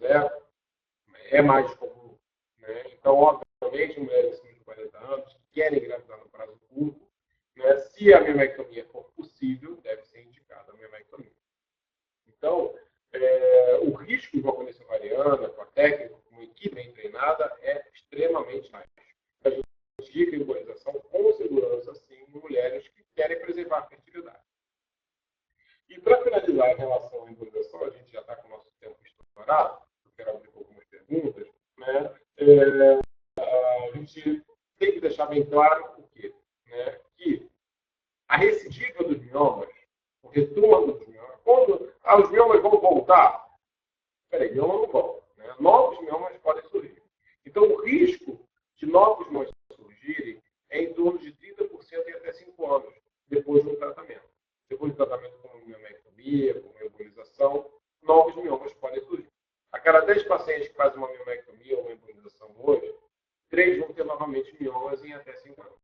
é mais comum. Né? Então, obviamente, mulheres acima de 40 anos que querem engravidar no prazo curto, né, se a mamectomia for possível, deve ser indicada a mamectomia. Então, o risco de uma falência ovariana, com a técnica, com uma equipe bem treinada, é extremamente baixo. A gente indica a embolização com segurança, sim, em mulheres que querem preservar a fertilidade. E para finalizar em relação à embolização, a gente já está com o nosso tempo estourado, eu quero abrir algumas perguntas, né? A gente tem que deixar bem claro o quê? Né? Que a recidiva dos miomas, o retorno dos miomas, quando os miomas vão voltar, peraí, mioma não volta. Né? Novos miomas podem surgir. Então, o risco de novos miomas surgirem é em torno de 30% em até 5 anos, depois do tratamento. Depois do tratamento com uma miomectomia, com uma embolização, novos miomas podem surgir. A cada 10 pacientes que fazem uma miomectomia ou uma embolização hoje, 3 vão ter novamente miomas em até 5 anos.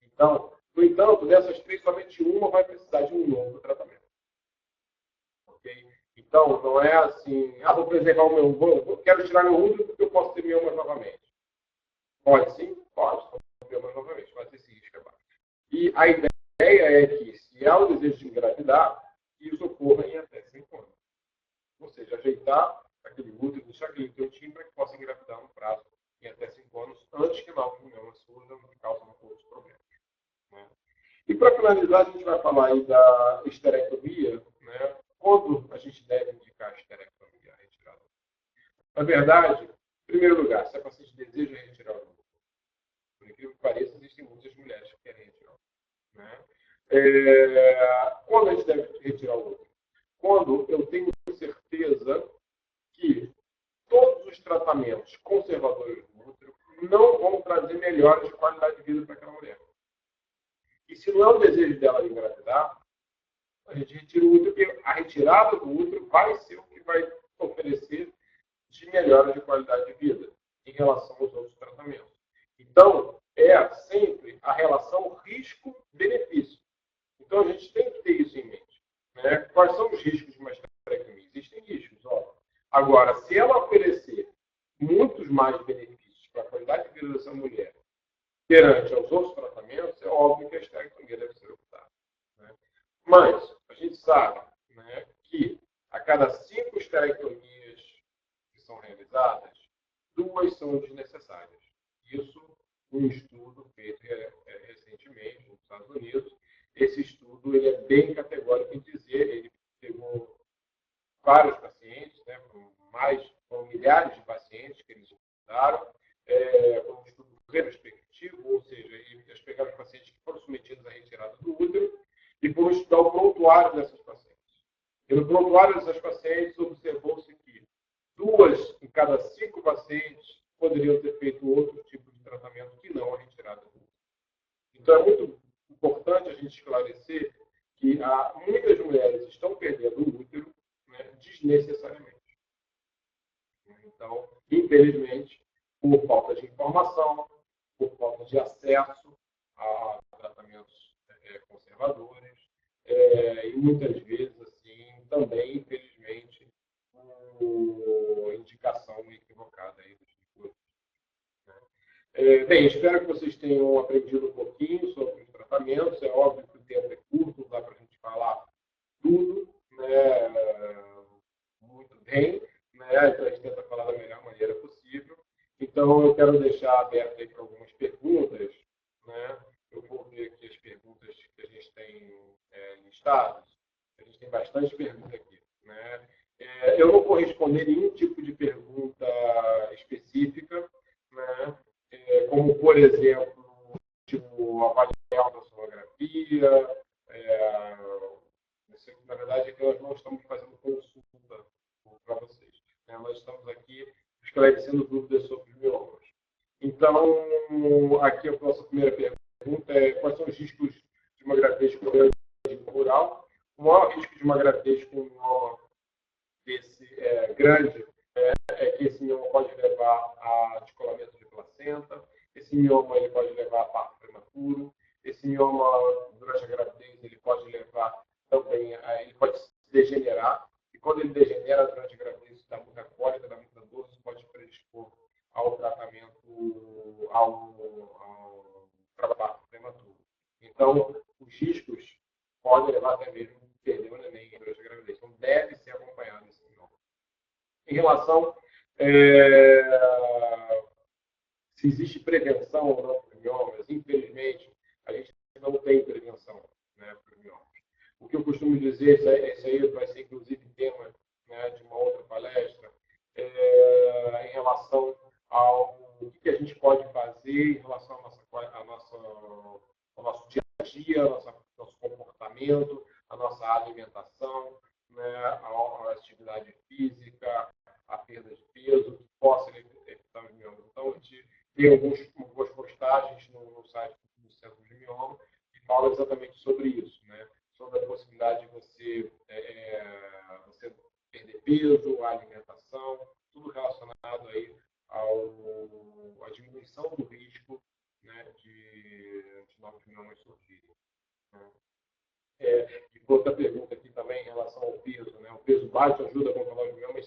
Então, no entanto, dessas 3, somente uma vai precisar de um novo tratamento. Okay? Então, não é assim, vou preservar o meu, quero tirar meu útero porque eu posso ter miomas novamente. Pode sim? Pode ter miomas novamente, mas esse risco é baixo. E a ideia é que, se há o desejo de engravidar, isso ocorra em até 5 anos. Ou seja, ajeitar aquele útero, deixar aquele cantinho para que possa engravidar no prazo em até 5 anos, antes que novos miomas surjam e causem outros problemas. Né? E para finalizar, a gente vai falar aí da histerectomia, né? Quando a gente deve indicar a histerectomia, a retirada. Na verdade, em primeiro lugar, se a paciente deseja retirar o útero, por incrível que pareça, existem muitas mulheres que querem retirar o útero. Né? Quando a gente deve retirar o útero? Quando eu tenho certeza que todos os tratamentos conservadores do útero não vão trazer melhores de qualidade de vida para aquela mulher. E se não é o desejo dela de engravidar, a gente retira o útero, porque a retirada do útero vai ser o que vai oferecer de melhora de qualidade de vida em relação aos outros tratamentos. Então, é sempre a relação risco-benefício. Então, a gente tem que ter isso em mente. Né? Quais são os riscos de uma histerectomia? Existem riscos, óbvio. Agora, se ela oferecer muitos mais benefícios para a qualidade de vida dessa mulher perante aos outros tratamentos, é óbvio que a histerectomia deve ser optada. Né? Mas a gente sabe, né, que a cada 5 histerectomias que são realizadas, 2 são desnecessárias. Isso, um estudo feito recentemente nos Estados Unidos, esse estudo ele é bem categórico em dizer, ele pegou vários pacientes, né, foram milhares de pacientes que eles estudaram, foi um estudo retrospectivo, ou seja, eles pegaram os pacientes que foram submetidos à retirada do útero e foram estudar o prontuário dessas pacientes. E no prontuário dessas pacientes, observou-se que 2 em cada 5 pacientes poderiam ter feito outro tipo de tratamento que não a retirada do útero. Então, é muito importante a gente esclarecer que muitas mulheres estão perdendo o útero, né, desnecessariamente. Então, infelizmente, por falta de informação, por falta de acesso a tratamentos conservadores, e muitas vezes, assim, também, infelizmente, por indicação equivocada aí dos tributos. Bem, espero que vocês tenham aprendido um pouquinho sobre os tratamentos. É óbvio que o tempo é curto, não dá para a gente falar tudo, né, muito bem, né, então a gente tenta falar da melhor maneira possível. Então, eu quero deixar aberto aí para algumas perguntas, né? Eu vou ver aqui as perguntas que a gente tem listadas. A gente tem bastante perguntas aqui, né? Eu não vou responder nenhum tipo de pergunta específica, né? Como, por exemplo, tipo, avaliar a sonografia. Na verdade, é que nós não estamos fazendo consulta para vocês, né? Nós estamos aqui esclarecendo dúvidas sobre os miomas. Então, aqui a nossa primeira pergunta é: quais são os riscos de uma gravidez com grande rural? O maior risco de uma gravidez com um mioma desse grande é que esse mioma pode levar a descolamento de placenta, esse mioma ele pode levar a parto prematuro, esse mioma, durante a gravidez, ele pode levar também, ele pode se degenerar, e quando ele degenera durante a gravidez, isso dá muita cólica, dá muita dor, isso pode predispor ao tratamento, ao parto prematuro. Então, os riscos podem levar até mesmo a perder o neném durante a gravidez. Então, deve ser acompanhado esse mioma. Em relação se existe prevenção ou não para miomas, infelizmente, a gente não tem prevenção, né, para miomas. O que eu costumo dizer, esse aí vai ser inclusive tema, né, de uma outra palestra, em relação ao que a gente pode fazer em relação ao nosso dia a dia, nosso comportamento, a nossa alimentação, né, a atividade física, a perda de peso, que possa evitar os miomas. Então, a gente tem algumas postagens no site do Centro de Mioma que falam exatamente sobre isso, né? Sobre a possibilidade de você perder peso, a alimentação, tudo relacionado aí à diminuição do risco, né, de novos miomas surgirem. Né? E outra pergunta aqui também em relação ao peso, né? O peso baixo ajuda a controlar os miomas,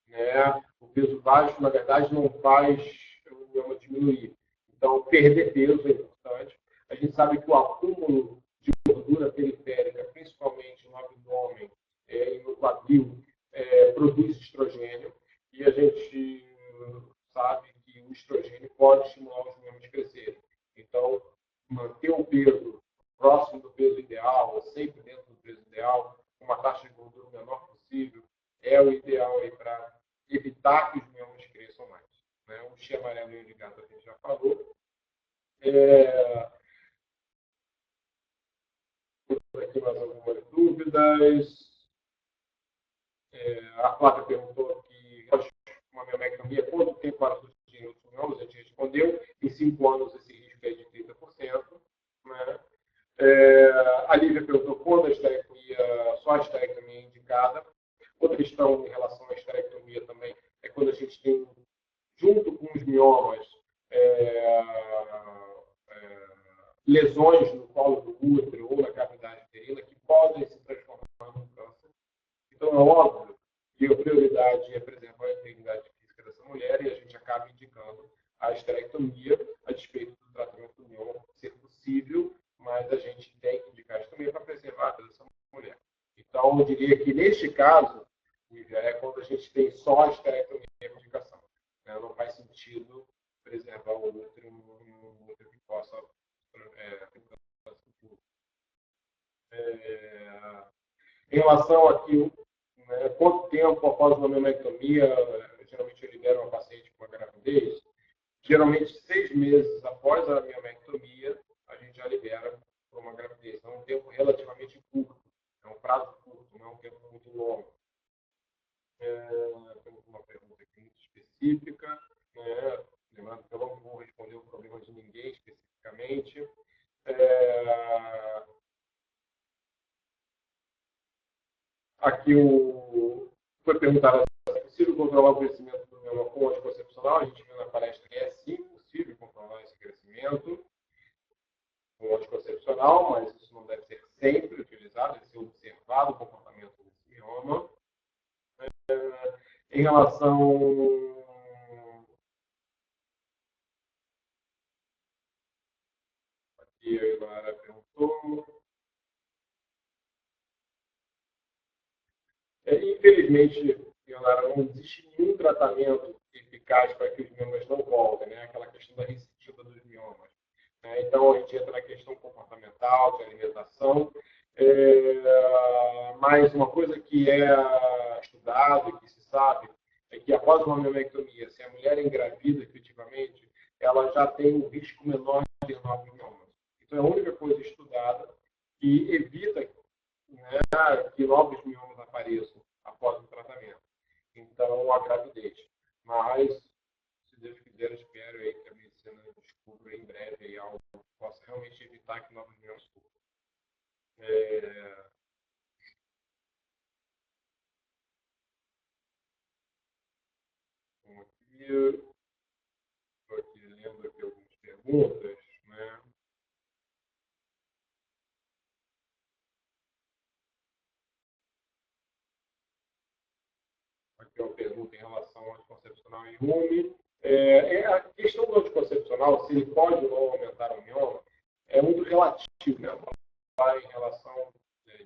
né? O peso baixo, na verdade, não faz o mioma diminuir. Então, perder peso é importante. A gente sabe que o acúmulo de gordura periférica, principalmente no abdômen e no quadril, produz estrogênio. E a gente sabe que o estrogênio pode estimular os miomas a crescerem. Então, manter o peso próximo do peso ideal, ou sempre dentro do peso ideal, com uma taxa de gordura o menor possível, é o ideal para evitar que os miomas cresçam mais. Né? O xia amarelo e o de gato a gente já falou. Aqui mais algumas dúvidas. A Flávia perguntou que uma miomectomia, quanto tempo para surgir outros miomas? A gente respondeu, em 5 anos esse risco é de 30%. Né? A Lívia perguntou quando só a esterectomia é indicada. Outra questão em relação à esterectomia também é quando a gente tem, junto com os miomas, lesões no colo do útero ou na cavidade uterina que podem se transformar no câncer. Então, é óbvio que a prioridade é preservar a integridade física dessa mulher e a gente acaba indicando a esterectomia a despeito do tratamento do mioma ser possível, mas a gente tem que indicar isso também para preservar a vida dessa mulher. Então, eu diria que, neste caso, é quando a gente tem só a esterectomia de indicação. Né? Não faz sentido preservar o útero no útero que possa em relação aqui, né, quanto tempo após uma miomectomia, geralmente eu libero uma paciente com a gravidez, geralmente 6 meses após a miomectomia, a gente já libera para uma gravidez. É um tempo relativamente curto, é um prazo curto, não é um tempo muito longo. Temos uma pergunta aqui muito específica, né? Lembrando que eu não vou responder o problema de ninguém especificamente. Aqui foi perguntado se é possível controlar o crescimento do mioma com anticoncepcional. A gente viu na palestra que é sim possível controlar esse crescimento. convencional, mas isso não deve ser sempre utilizado, deve ser observado o comportamento desse mioma. Em relação aqui, a Ilara perguntou. Infelizmente, Ilara, não existe nenhum tratamento eficaz para que os miomas não voltem, né? Aquela questão da recidiva dos miomas. Né? Então, a gente entra na questão comportamental, de alimentação. Mas uma coisa que é estudado e que se sabe é que após uma miomectomia, se a mulher é engravida efetivamente, ela já tem um risco menor de novos miomas. Então, é a única coisa estudada que evita, né, que novos miomas apareçam após o tratamento. Então, a gravidez. Mas, se Deus quiser, eu espero aí que a medicina descubra em breve aí algo que possa realmente evitar que novos miomas surjam. Estou aqui lendo aqui algumas perguntas, né? Aqui é uma pergunta em relação ao anticoncepcional em rume. A questão do anticoncepcional, se ele pode ou não aumentar o mioma, é muito relativo, né? Vai em relação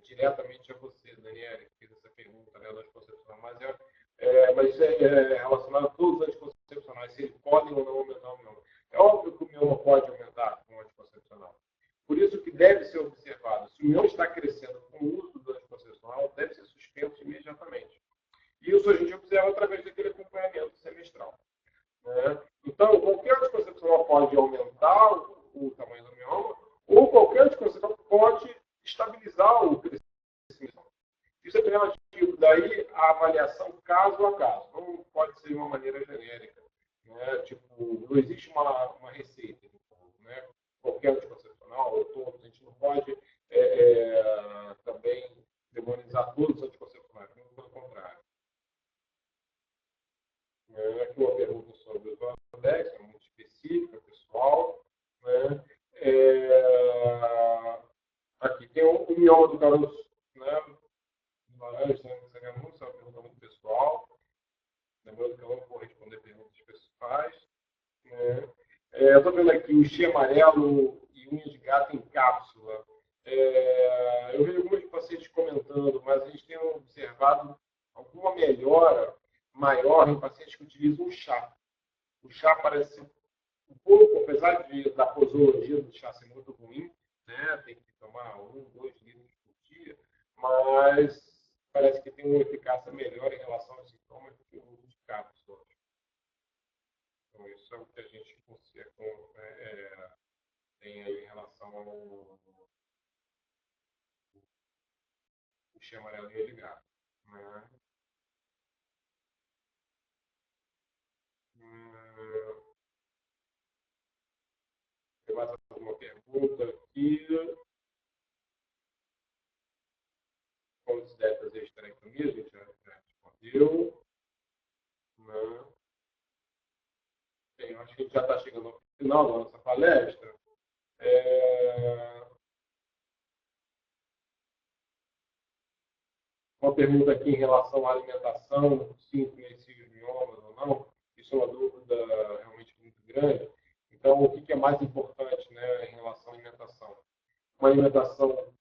diretamente a você, Daniela, que fez essa pergunta, né, do anticoncepcional, mas é relacionado a todos os anticoncepcionais, se eles podem ou não aumentar o mioma. É óbvio que o mioma pode aumentar com o anticoncepcional. Por isso que deve ser observado. Se o mioma está crescendo com o uso do anticoncepcional, deve ser suspenso imediatamente. Isso a gente observa através daquele acompanhamento semestral. Né? Então, qualquer anticoncepcional pode aumentar o tamanho do mioma, ou qualquer anticoncepcional pode estabilizar o crescimento. Isso é relativo. Daí a avaliação caso a caso. Não pode ser de uma maneira genérica. Né? Tipo, não existe uma receita. Né? Qualquer anticoncepcional, ou todos, a gente não pode também demonizar todos os anticoncepcionais. Pelo contrário. Aqui uma pergunta sobre o Vandex, é muito específica, pessoal. Né? Aqui tem o mioma do caroço, né? Laranja, seria muito, é uma pergunta muito pessoal. Lembrando que eu não vou responder perguntas pessoais. Né? Eu estou vendo aqui o Xi amarelo e unhas de gato em cápsula. Eu vejo alguns pacientes comentando, mas a gente tem observado alguma melhora maior em pacientes que utilizam o chá. O chá parece um pouco, apesar da posologia do chá ser muito ruim, né? Tem que tomar 2 litros por dia, mas parece que tem uma eficácia melhor em relação aos sintomas do que o uso de cápsulas. Então, isso é o que a gente tem aí em relação ao Xi amarelo e ligado. Né? Tem mais alguma pergunta aqui? Como se deve fazer esterectomia? A gente já respondeu. Né? Bem, eu acho que a gente já está chegando ao final da nossa palestra. Uma pergunta aqui em relação à alimentação, se influencia os miomas ou não. Isso é uma dúvida realmente muito grande. Então, o que é mais importante, né, em relação à alimentação? Uma alimentação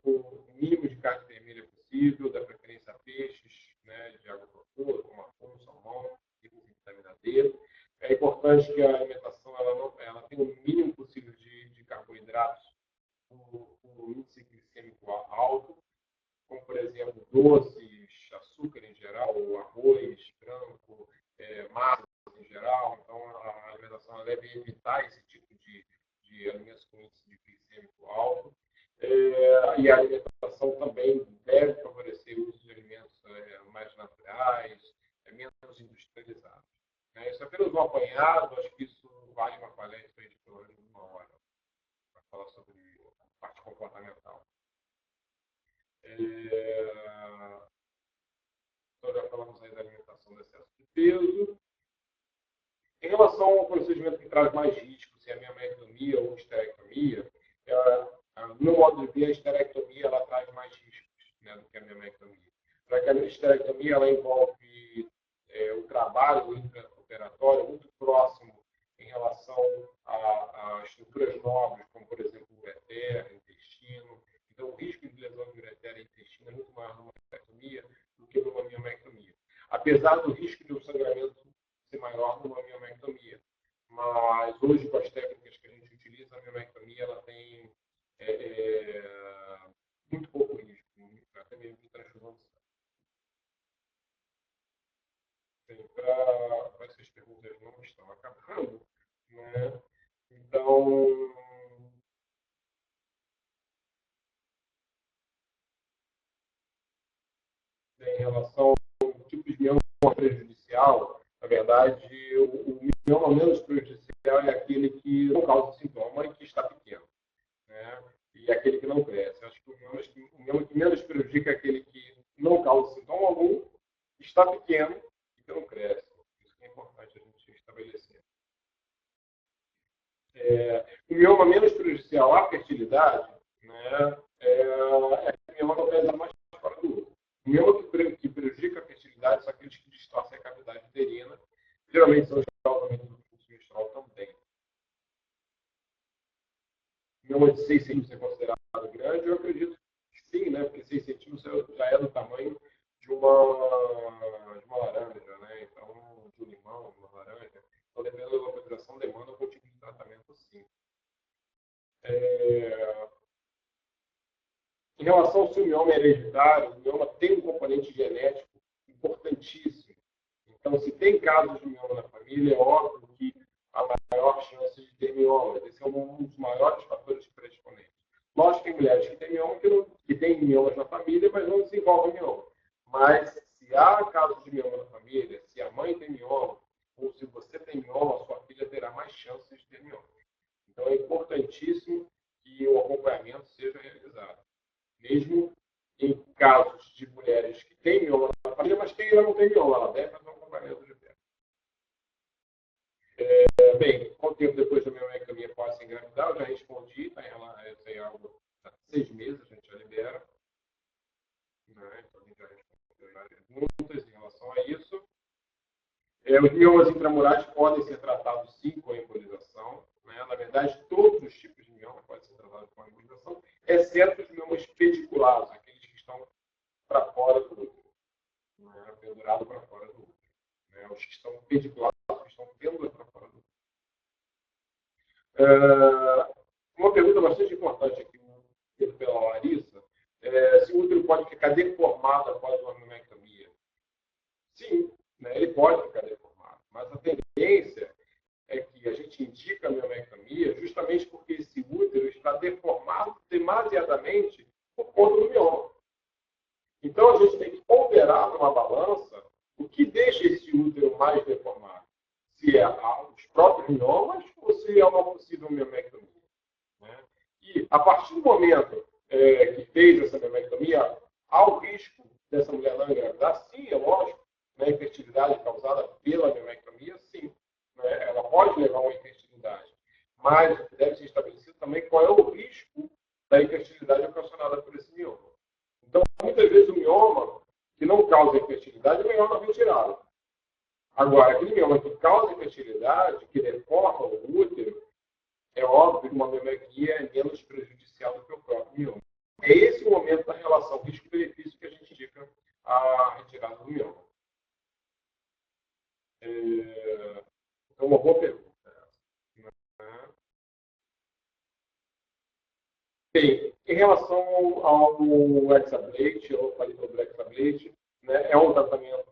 com o mínimo de carne vermelha possível, da preferência a peixes, né, de água profunda, como atum, salmão, ricos em vitamina D. É importante que a alimentação ela tenha o mínimo possível de carboidratos, o índice glicêmico alto, como, por exemplo, doces, açúcar em geral, arroz branco, massas em geral. Então, a alimentação deve evitar esse tipo de alimentos com índice glicêmico alto. E a alimentação também deve favorecer o uso de alimentos mais naturais, menos industrializados. Isso é apenas um apanhado, acho que isso vale uma palestra de pelo menos 1 hora para falar sobre a parte comportamental. Então, já falamos aí da alimentação do excesso de peso. Em relação ao procedimento que traz mais risco, se é a miomectomia ou esterectomia, no modo de ver, a esterectomia ela traz mais riscos, né, do que a mamectomia. Já que a esterectomia ela envolve o trabalho intraoperatório muito próximo em relação a estruturas nobres, como, por exemplo, o ureter, intestino. Então, o risco de lesão de ureter e intestino é muito maior numa mamectomia do que numa miomectomia. Apesar do risco de um sangramento ser maior numa miomectomia. Mas, hoje, com as técnicas que a gente utiliza, a miomectomia ela tem muito pouco risco, até mesmo de transfusão de sangue. Para essas perguntas não estão acabando, né? Então, em relação ao tipo de mioma prejudicial, na verdade, o mioma menos prejudicial é aquele que não causa sintoma e que está pequeno, né? E aquele que não cresce. Acho que o mioma que menos prejudica é aquele que não causa sintoma algum, está pequeno e que não cresce. Isso que é importante a gente estabelecer. O mioma menos prejudicial à fertilidade, né, o mioma não pesa mais fora do útero. O mioma que prejudica a fertilidade são aqueles que distorcem a cavidade uterina. Geralmente são os causamentos do fluxo menstrual também. O mioma de 6 centímetros é considerado grande? Eu acredito que sim, né, porque 6 centímetros já é do tamanho de uma laranja, né? Então, de um limão, de uma laranja. Então, dependendo da localização, demanda algum tipo de tratamento, sim. Em relação ao seu mioma hereditário, o mioma tem um componente genético importantíssimo. Então, se tem casos de mioma na família, é óbvio que há maior chance de ter mioma. Esse é um dos maiores fatores predisponentes. Lógico que tem mulheres que têm mioma, que têm miomas na família, mas não desenvolvem mioma. Mas, se há casos de mioma na família, se a mãe tem mioma, ou se você tem mioma, sua filha terá mais chances de ter mioma. Então, é importantíssimo que o acompanhamento seja realizado. Mesmo em casos de mulheres que têm mioma na família, mas que ainda não tem mioma, ela deve fazer um acompanhamento de perto. Bem, quanto tempo depois da miomectomia pode se engravidar? Eu já respondi, tá? Isso é algo há 6 meses, a gente já libera. Né? Então, a gente já respondeu várias perguntas em relação a isso. Os miomas intramurais podem ser tratados sim com embolização. Né? Na verdade, todos os tipos de mioma podem ser tratados com embolização, exceto os miomas pediculados, aqueles que estão para fora do útero, né? Pendurado para fora do útero. Né? Os que estão pediculados, que estão pendurados para fora do útero. Uma pergunta bastante importante aqui pela Larissa, se o útero pode ficar deformado após uma mamectomia. Sim, né? Ele pode ficar deformado, mas a tendência é que a gente indica a mamectomia justamente porque esse útero está deformado demasiadamente por conta do mioma. Então, a gente tem que ponderar numa balança o que deixa esse útero mais deformado. Se é os próprios miomas ou se é uma possível mamectomia. Né? E, a partir do momento que fez essa mamectomia, há o risco dessa mulher não engravidar? Sim, é lógico. Né? Infertilidade causada pela mamectomia, sim. Né? Ela pode levar a uma infertilidade. Mas deve ser estabelecido também qual é o risco da infertilidade ocasionada por esse mioma. Então, muitas vezes o mioma que não causa infertilidade é melhor não retirá-lo. Agora, aquele mioma que causa infertilidade, que deforma o útero, é óbvio que uma mamectomia é menos prejudicial do que o próprio mioma. É esse o momento da relação risco-benefício que a gente indica a retirada do mioma. Então, uma boa pergunta. Bem, em relação ao hexablate, ou palitodo hexablate, né, é um tratamento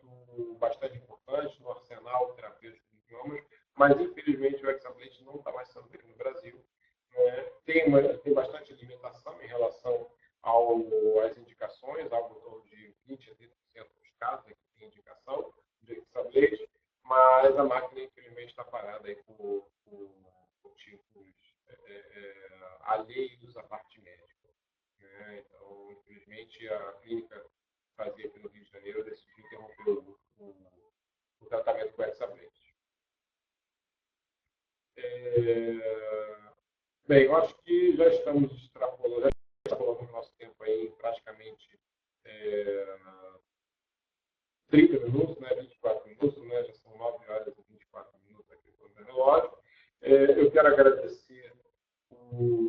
bastante importante no arsenal terapêutico dos miomas, mas infelizmente o hexablate não está mais sendo feito no Brasil. Né? Tem bastante limitação em relação às indicações, algo em torno de 20 a 30% dos casos que tem indicação de hexablate, mas a máquina infelizmente está parada aí por motivos alheios à parte médica. Né? Então, infelizmente, a clínica que fazia aqui no Rio de Janeiro decidiu interromper o tratamento com hexablate. Bem, eu acho que já estamos extrapolando. em praticamente 30 minutos, né, 24 minutos, né, já são 9 horas e 24 minutos aqui no relógio. Eu quero agradecer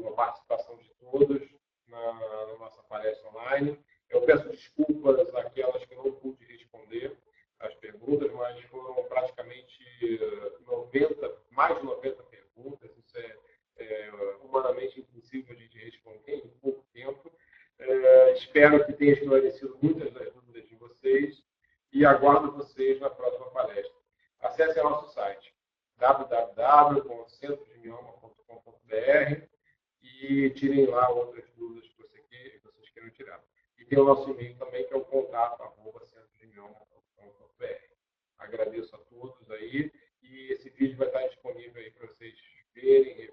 a participação de todos na nossa palestra online. Eu peço desculpas àquelas que não pude responder as perguntas, mas foram praticamente 90, mais de 90 perguntas. Isso é humanamente impossível de responder em pouco tempo. Espero que tenha esclarecido muitas das dúvidas de vocês e aguardo vocês na próxima palestra. Acessem nosso site www.centrodemioma.com.br e tirem lá outras dúvidas que vocês queiram tirar. E tem o nosso e-mail também, que é o contato@centrodemioma.com.br. Agradeço a todos aí e esse vídeo vai estar disponível aí para vocês verem,